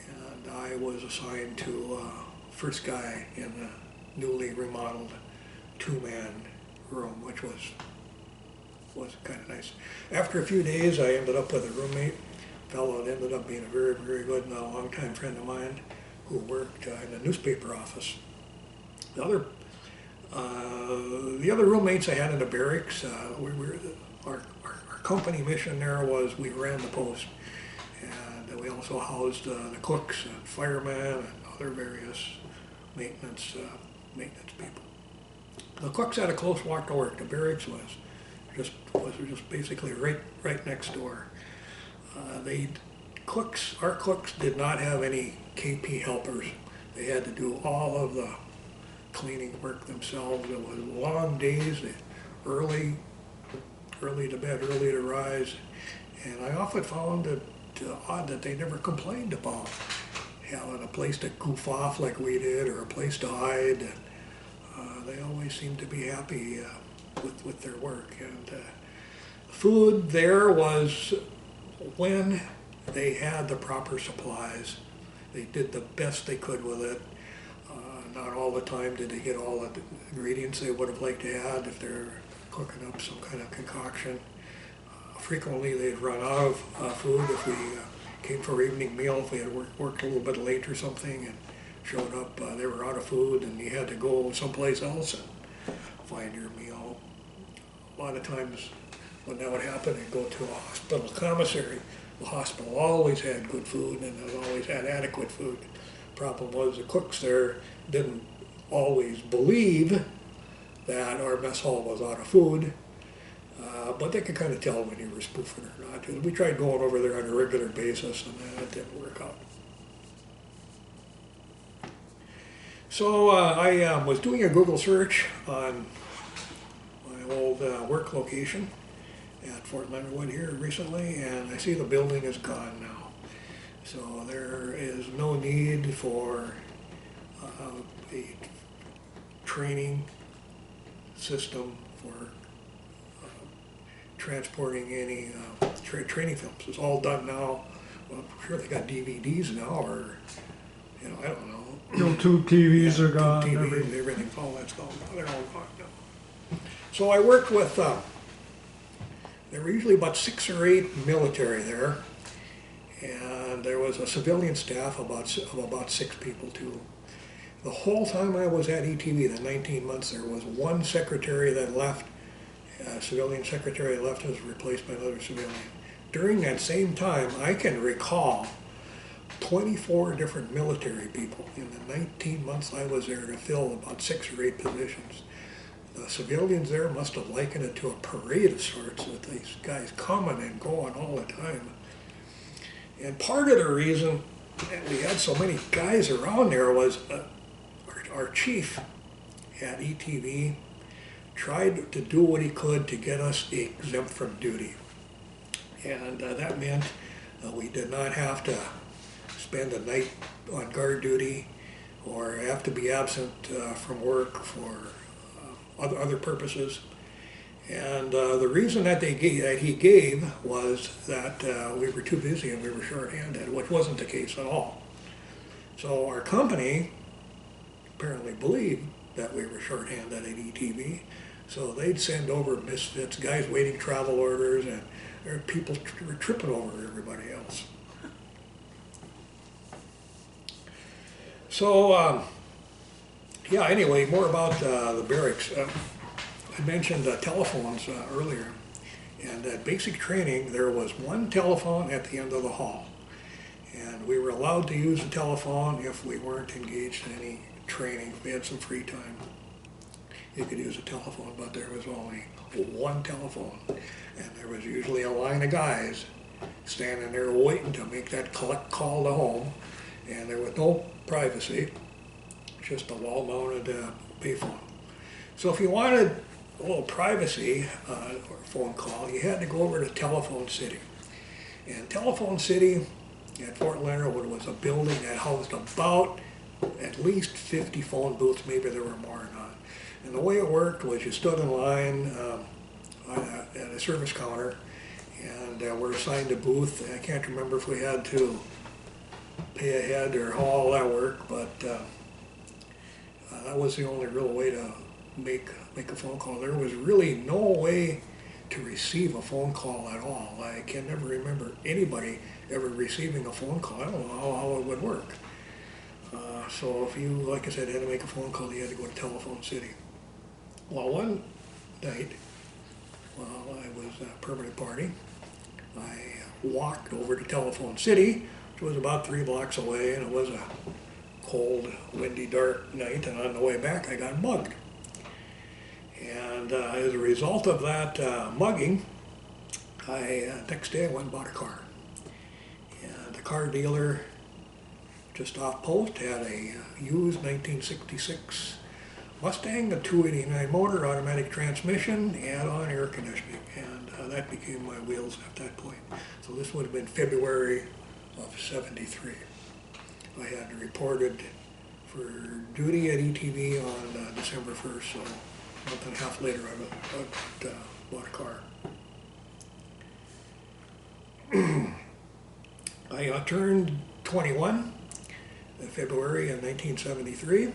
And I was assigned to first guy in the newly remodeled 2-man room, which was kind of nice. After a few days, I ended up with a roommate, a fellow that ended up being a very, very good and a long-time friend of mine who worked in the newspaper office. The other roommates I had in the barracks, our company mission there was we ran the post, and we also housed the cooks and firemen and other various maintenance people. The cooks had a close walk to work. The barracks was just basically right next door. Our cooks did not have any KP helpers. They had to do all of the cleaning work themselves. It was long days, early to bed, early to rise, and I often found it odd that they never complained about having a place to goof off like we did or a place to hide. They always seemed to be happy with their work. And food there was, when they had the proper supplies, they did the best they could with it. Not all the time did they get all the ingredients they would have liked to add if they're cooking up some kind of concoction. Frequently they'd run out of food if we came for our evening meal, if we had worked a little bit late or something and showed up, they were out of food and you had to go someplace else and find your meal. A lot of times when that would happen, they'd go to a hospital commissary. The hospital always had good food and it always had adequate food. Problem was the cooks there didn't always believe that our mess hall was out of food, but they could kind of tell when you were spoofing or not. We tried going over there on a regular basis and that didn't work out. So I was doing a Google search on my old work location at Fort Leonard Wood here recently, and I see the building is gone now. So there is no need for a training system for transporting any training films. It's all done now. Well, I'm sure they got DVDs now, or I don't know. Tube TVs are gone. TVs, everything, all that's gone. They're all gone now. So I worked with. There were usually about 6 or 8 military there, and there was a civilian staff of about 6 people too. The whole time I was at ETV, the 19 months, there was one secretary that left, a civilian secretary left and was replaced by another civilian. During that same time, I can recall 24 different military people in the 19 months I was there to fill about 6 or 8 positions. The civilians there must have likened it to a parade of sorts with these guys coming and going all the time. And part of the reason that we had so many guys around there was our chief at ETV tried to do what he could to get us exempt from duty. And that meant we did not have to spend a night on guard duty or have to be absent from work for other purposes. And the reason that he gave was that we were too busy and we were short-handed, which wasn't the case at all. So our company apparently believed that we were shorthanded at ETV. So they'd send over misfits, guys waiting travel orders, and there were people were tripping over everybody else. So, yeah, anyway, more about the barracks. I mentioned telephones earlier, and at basic training there was one telephone at the end of the hall, and we were allowed to use the telephone if we weren't engaged in any training. If we had some free time, you could use a telephone, but there was only one telephone, and there was usually a line of guys standing there waiting to make that collect call to home, and there was no privacy, just a wall-mounted payphone. So if you wanted a little privacy or a phone call, you had to go over to Telephone City. And Telephone City at Fort Leonard Wood was a building that housed about at least 50 phone booths, maybe there were more or not. And the way it worked was you stood in line at a service counter and were assigned a booth. I can't remember if we had to pay ahead or how all that worked, but that was the only real way to make a phone call. There was really no way to receive a phone call at all. I can never remember anybody ever receiving a phone call. I don't know how it would work. So if you, like I said, had to make a phone call, you had to go to Telephone City. Well, one night, while I was at permanent party, I walked over to Telephone City, which was about 3 blocks away, and it was a cold, windy, dark night, and on the way back I got mugged. And as a result of that mugging, next day I went and bought a car. And the car dealer just off post had a used 1966 Mustang, a 289 motor, automatic transmission, add-on air conditioning, and that became my wheels at that point. So this would have been February of '73. I had reported for duty at ETV on December 1st, so a month and a half later I bought a car. I turned 21 in February of 1973.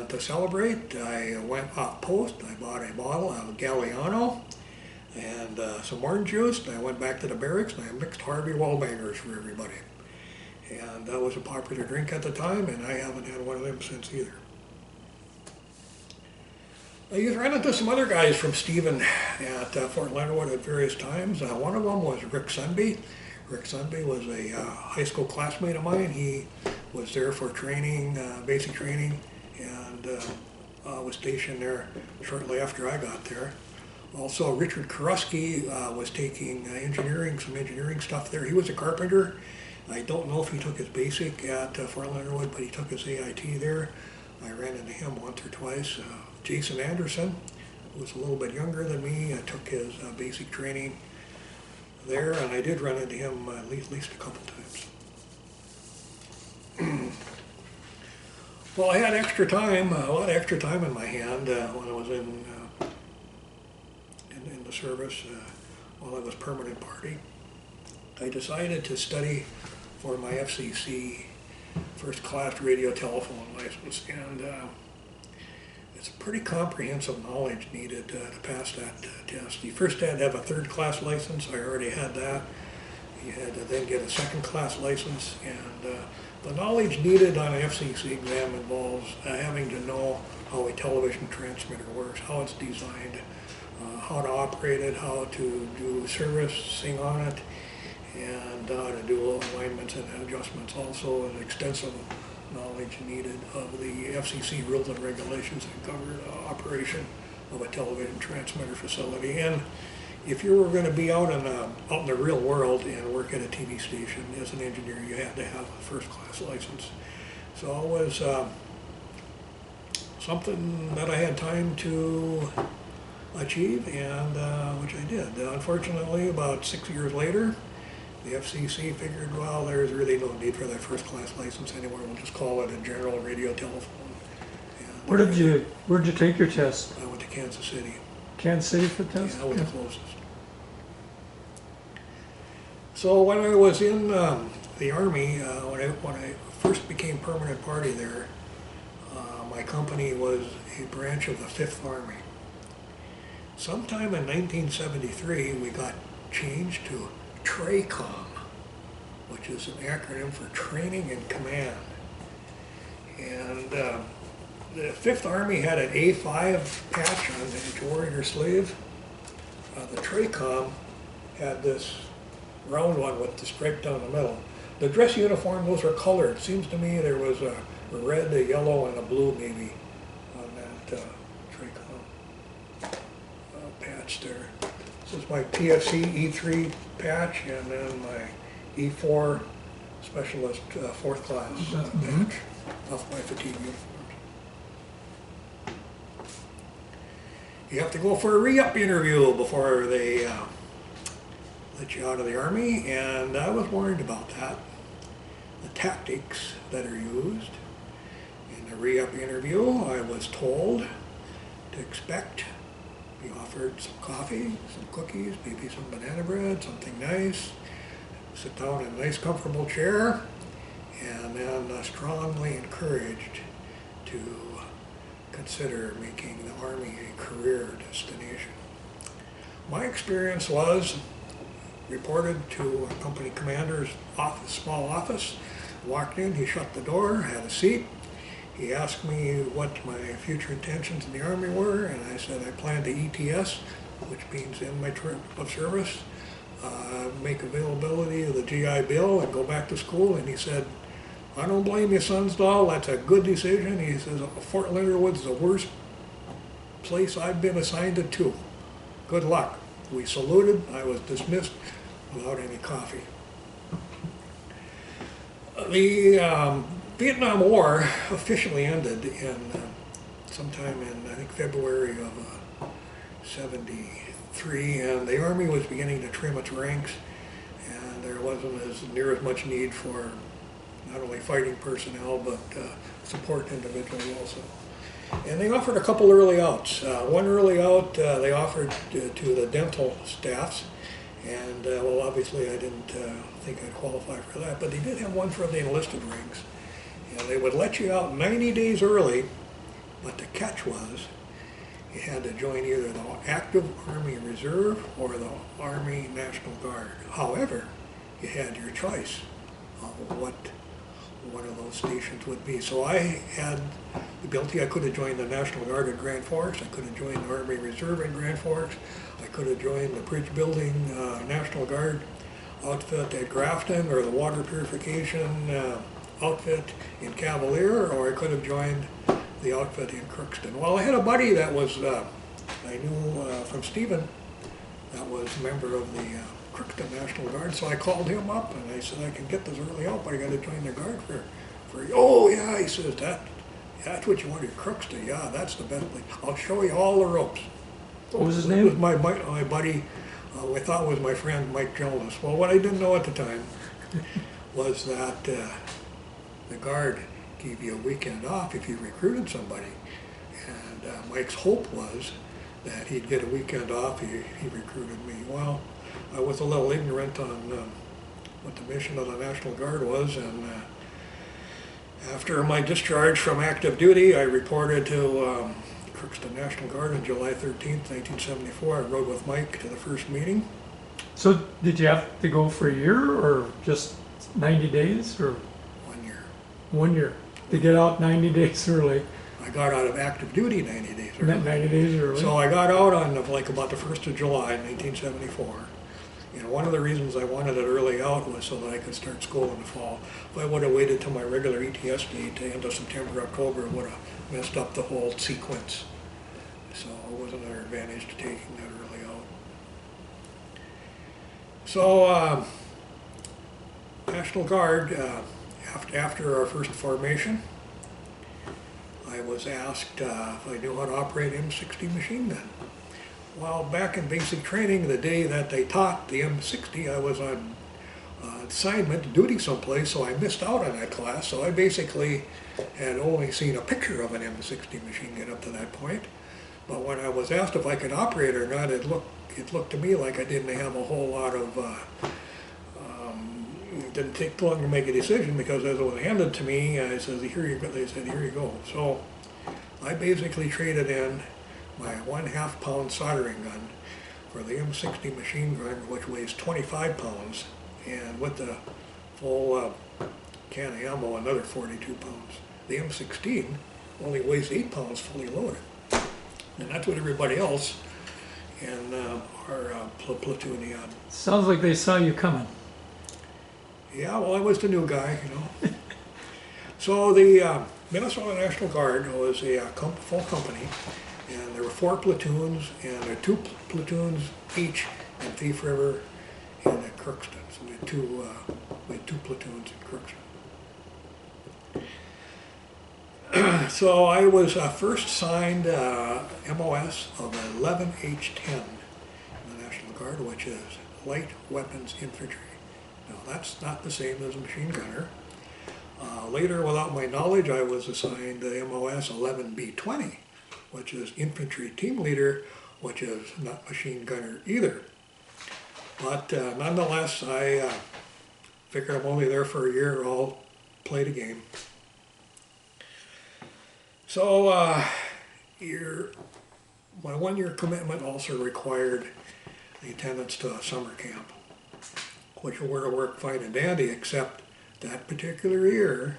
To celebrate, I went off post. I bought a bottle of Galliano and some orange juice. I went back to the barracks and I mixed Harvey Wallbangers for everybody. And that was a popular drink at the time, and I haven't had one of them since either. I ran into some other guys from Stephen at Fort Leonard Wood at various times. One of them was Rick Sunby. Rick Sunby was a high school classmate of mine. He was there for training, basic training, and was stationed there shortly after I got there. Also, Richard Kurowski was taking some engineering stuff there. He was a carpenter. I don't know if he took his basic at Fort Leonard Wood, but he took his AIT there. I ran into him once or twice. Jason Anderson, who was a little bit younger than me, took his basic training there, and I did run into him at least a couple times. Well, I had extra time, a lot of extra time in my hand when I was in the service while I was permanent party. I decided to study for my FCC first class radio telephone license, and it's pretty comprehensive knowledge needed to pass that test. You first had to have a third class license. I already had that. You had to then get a second class license, and the knowledge needed on an FCC exam involves having to know how a television transmitter works, how it's designed, how to operate it, how to do servicing on it, and how to do alignments and adjustments. Also, an extensive knowledge needed of the FCC rules and regulations that cover the operation of a television transmitter facility. And if you were going to be out in the real world and work at a TV station as an engineer, you had to have a first class license. So it was something that I had time to achieve, and which I did. Unfortunately, about 6 years later, the FCC figured, well, there's really no need for that first class license anymore. We'll just call it a general radio telephone. And Where'd you take your test? I went to Kansas City. Kansas City for the test? Yeah, I was the closest. So when I was in the Army, when I first became permanent party there, my company was a branch of the 5th Army. Sometime in 1973, we got changed to TRACOM, which is an acronym for Training and Command. And the 5th Army had an A5 patch on the warrior sleeve. The TRACOM had this round one with the stripe down the middle. The dress uniform, those were colored. It seems to me there was a red, a yellow, and a blue maybe on that TRACOM patch there. This is my PFC E3 patch, and then my E4 Specialist 4th class patch off my fatigue uniforms. You have to go for a re-up interview before they let you out of the Army, and I was worried about that. The tactics that are used. In the re-up interview, I was told to expect to be offered some coffee, some cookies, maybe some banana bread, something nice, sit down in a nice comfortable chair, and then strongly encouraged to consider making the Army a career destination. My experience was reported to a company commander's office, small office, walked in, he shut the door, had a seat. He asked me what my future intentions in the Army were, and I said I planned to ETS, which means end my term of service, make availability of the GI Bill and go back to school. And he said, I don't blame you, Sunsdahl, that's a good decision. He says, Fort Leonard Wood's the worst place I've been assigned to. Good luck. We saluted, I was dismissed without any coffee. The Vietnam War officially ended in sometime in, I think, February of '73, and the Army was beginning to trim its ranks, and there wasn't near as much need for not only fighting personnel, but support individuals also. And they offered a couple early outs. One early out they offered to the dental staffs, and well, obviously I didn't think I'd qualify for that, but they did have one for the enlisted ranks. And they would let you out 90 days early, but the catch was you had to join either the active Army Reserve or the Army National Guard. However, you had your choice of what one of those stations would be. So I had the ability, I could have joined the National Guard at Grand Forks, I could have joined the Army Reserve in Grand Forks, I could have joined the bridge building National Guard outfit at Grafton, or the water purification outfit in Cavalier, or I could have joined the outfit in Crookston. Well, I had a buddy that was, I knew from Stephen, that was a member of the Crookston National Guard, so I called him up and I said, I can get this early out, but I got to join the Guard for oh yeah, he says, that's what you want in Crookston, yeah, that's the best place. I'll show you all the ropes. What was his It name? was my buddy, I thought was my friend Mike Jonas. Well, what I didn't know at the time was that the Guard gave you a weekend off if you recruited somebody. And Mike's hope was that he'd get a weekend off, he recruited me. Well, I was a little ignorant on what the mission of the National Guard was, and after my discharge from active duty, I reported to Crookston National Guard on July 13th, 1974. I rode with Mike to the first meeting. So did you have to go for a year or just 90 days or? 1 year. 1 year. To get out 90 days early. I got out of active duty 90 days early. 90 days early. So I got out on like about the 1st of July, 1974. You know, one of the reasons I wanted it early out was so that I could start school in the fall. If I would have waited till my regular ETS date to end of September, October, it would have messed up the whole sequence. So it wasn't an advantage to taking that early out. So National Guard, after our first formation, I was asked if I knew how to operate M60 machine gun. Well, back in basic training, the day that they taught the M60, I was on assignment, duty someplace, so I missed out on that class. So I basically had only seen a picture of an M60 machine gun up to that point. But when I was asked if I could operate or not, it looked to me like I didn't have a whole lot of didn't take too long to make a decision because as it was handed to me, I said, here you go. They said, here you go. So I basically traded in my 1/2 pound soldering gun for the M60 machine gun, which weighs 25 pounds, and with the full can of ammo, another 42 pounds. The M16 only weighs 8 pounds fully loaded. And that's what everybody else in our platoon had. Sounds like they saw you coming. Yeah, well, I was the new guy, you know. So the Minnesota National Guard was a full company, and there were 4 platoons, and there were 2 platoons each in Thief River and at Crookston. So we had two platoons in Crookston. So I was first signed MOS of 11H10 in the National Guard, which is Light Weapons Infantry. Now that's not the same as a machine gunner. Later, without my knowledge, I was assigned the MOS 11B20, which is Infantry Team Leader, which is not machine gunner either. But nonetheless, I figure I'm only there for a year, I'll play the game. So my 1-year commitment also required the attendance to a summer camp, which will work fine and dandy, except that particular year,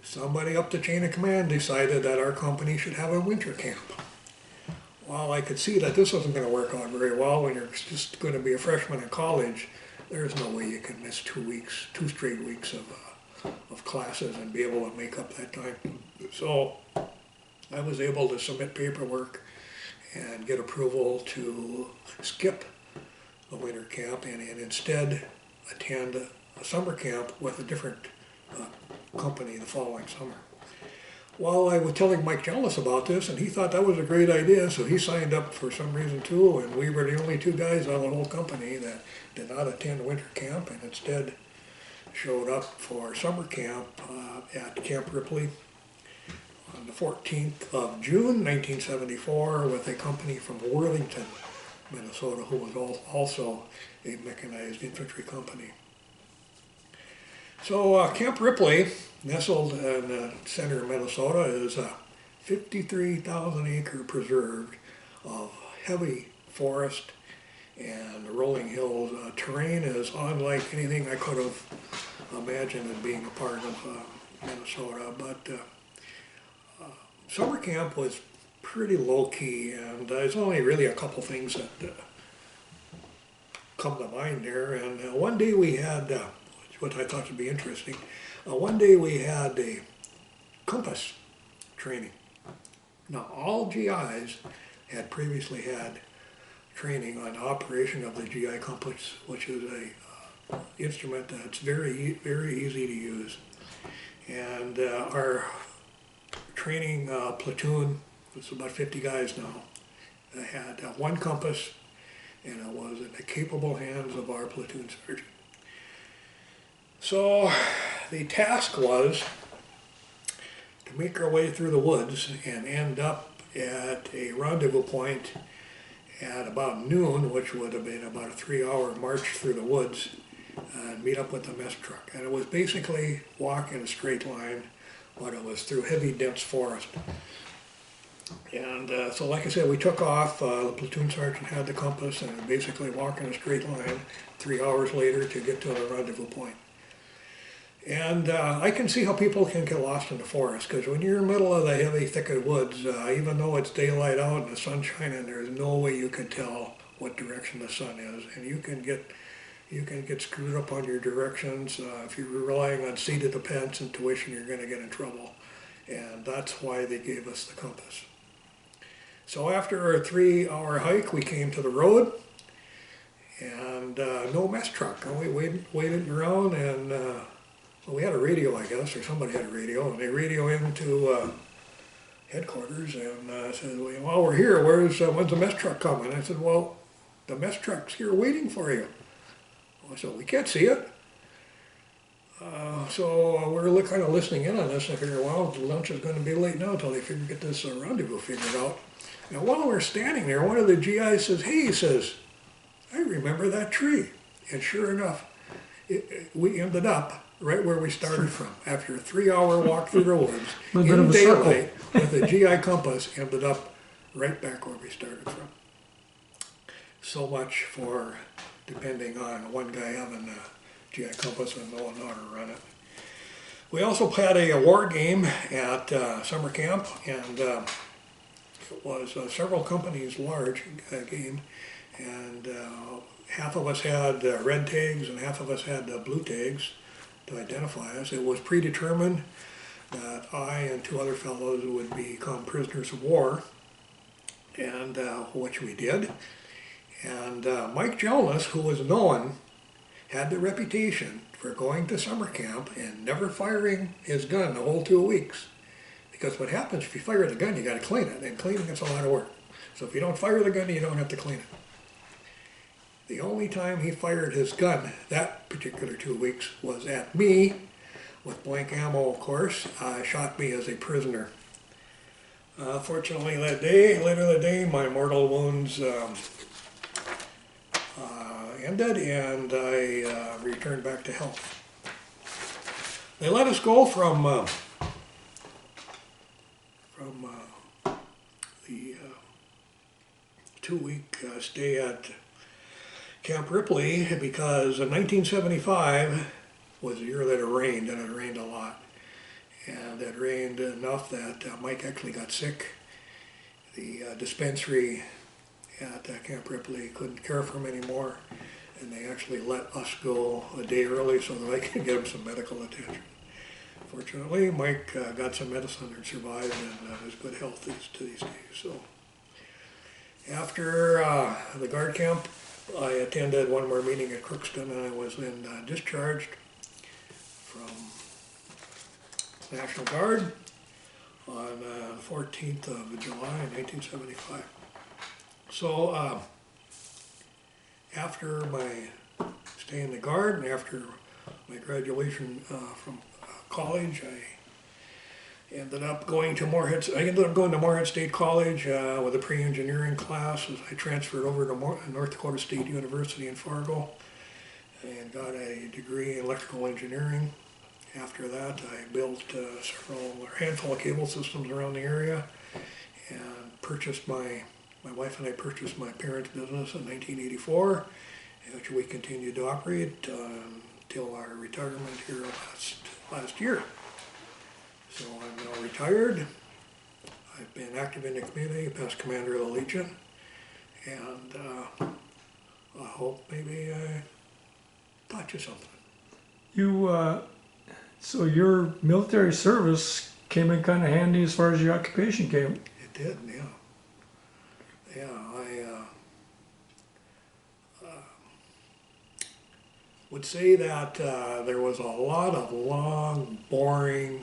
somebody up the chain of command decided that our company should have a winter camp. Well, I could see that this wasn't going to work out very well when you're just going to be a freshman in college. There's no way you can miss 2 straight weeks of classes and be able to make up that time. So I was able to submit paperwork and get approval to skip the winter camp and instead attend a summer camp with a different company the following summer. Well, I was telling Mike Jealous about this, and he thought that was a great idea, so he signed up for some reason too, and we were the only 2 guys on the whole company that did not attend winter camp and instead showed up for summer camp at Camp Ripley on the 14th of June, 1974, with a company from Worthington, Minnesota, who was also a mechanized infantry company. So Camp Ripley, nestled in the center of Minnesota, is a 53,000 acre preserve of heavy forest and rolling hills. Terrain is unlike anything I could have imagined as being a part of Minnesota, but summer camp was pretty low-key, and there's only really a couple things that come to mind there. And one day we had, what I thought would be interesting, one day we had a compass training. Now all GIs had previously had training on operation of the GI compass, which is a instrument that's very, very easy to use. And our training platoon, it's about 50 guys now, had 1 compass, and it was in the capable hands of our platoon sergeant. So the task was to make our way through the woods and end up at a rendezvous point at about noon, which would have been about a 3-hour march through the woods, and meet up with the mess truck. And it was basically walk in a straight line, but it was through heavy, dense forest. And so like I said, we took off, the platoon sergeant had the compass, and basically walk in a straight line 3 hours later to get to the rendezvous point. And I can see how people can get lost in the forest, because when you're in the middle of the heavy, thicket woods, even though it's daylight out and the sun's shining, there's no way you can tell what direction the sun is, and you can get screwed up on your directions. If you're relying on seat of the pants and tuition, you're going to get in trouble, and that's why they gave us the compass. So after a 3-hour hike, we came to the road, and no mess truck. And we waited around, and well, we had a radio, I guess, or somebody had a radio, and they radio into headquarters and said, well, we're here, when's the mess truck coming? I said, well, the mess truck's here waiting for you. I said, we can't see it. So we're kind of listening in on this and figure, well, lunch is going to be late now until they get this rendezvous figured out. And while we're standing there, one of the GIs says, hey, he says, I remember that tree. And sure enough, we ended up right where we started from. After a 3-hour walk through the woods, Little bit in of a circle. daylight, with a GI compass, ended up right back where we started from. So much for depending on one guy having a GI compass and knowing how to run it. We also had a war game at summer camp, and it was several companies large game, and half of us had red tags and half of us had blue tags to identify us. It was predetermined that I and 2 other fellows would become prisoners of war, and which we did. And Mike Jonas, who was known, had the reputation for going to summer camp and never firing his gun the whole 2 weeks. Because what happens if you fire the gun, you got to clean it, and cleaning is a lot of work. So if you don't fire the gun, you don't have to clean it. The only time he fired his gun that particular 2 weeks was at me, with blank ammo, of course. Shot me as a prisoner. Fortunately, later that day, my mortal wounds ended, and I returned back to health. They let us go from the 2-week stay at Camp Ripley because in 1975 was the year that it rained, and it rained a lot. And it rained enough that Mike actually got sick. The dispensary at Camp Ripley couldn't care for him anymore, and they actually let us go a day early so that I could get him some medical attention. Fortunately, Mike got some medicine and survived, and is good health to these days. So, after the guard camp, I attended one more meeting at Crookston, and I was then discharged from National Guard on the 14th of July, 1975. So after my stay in the Guard and after my graduation from college, I ended up going to Moorhead State College with a pre-engineering class as I transferred over to North Dakota State University in Fargo and got a degree in electrical engineering. After that, I built a handful of cable systems around the area and purchased my wife and I purchased my parents' business in 1984, which we continued to operate until our retirement here last year. So I'm now retired. I've been active in the community, past commander of the Legion, and I hope maybe I taught you something. So your military service came in kind of handy as far as your occupation came. It did, yeah. Yeah, I would say that there was a lot of long, boring,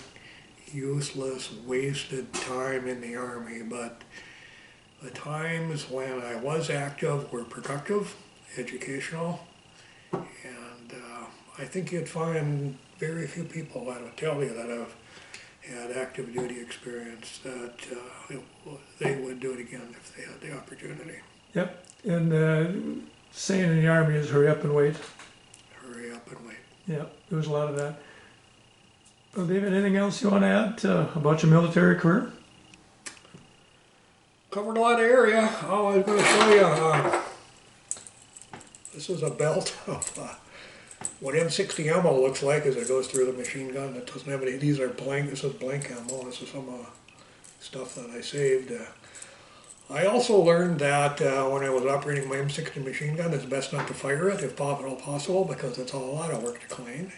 useless, wasted time in the Army, but the times when I was active were productive, educational, and I think you'd find very few people that would tell you that have had active duty experience that they would do it again if they had the opportunity. Yep, and saying in the Army is hurry up and wait. Hurry up and wait. Yeah, there was a lot of that. Well, David, anything else you want to add about your military career? Covered a lot of area. Oh, I was going to show you, this is a belt of what M60 ammo looks like as it goes through the machine gun. It doesn't have any, these are blank, this is blank ammo. This is some stuff that I saved. I also learned that when I was operating my M60 machine gun, it's best not to fire it if at all possible because it's a lot of work to clean.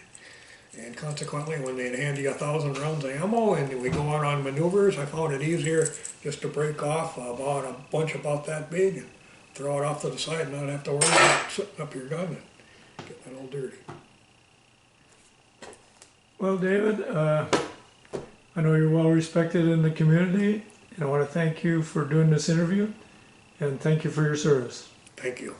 And consequently, when they'd hand you 1,000 rounds of ammo and we go out on maneuvers, I found it easier just to break off about a bunch about that big and throw it off to the side and not have to worry about setting up your gun and getting it all dirty. Well, David, I know you're well respected in the community, and I want to thank you for doing this interview, and thank you for your service. Thank you.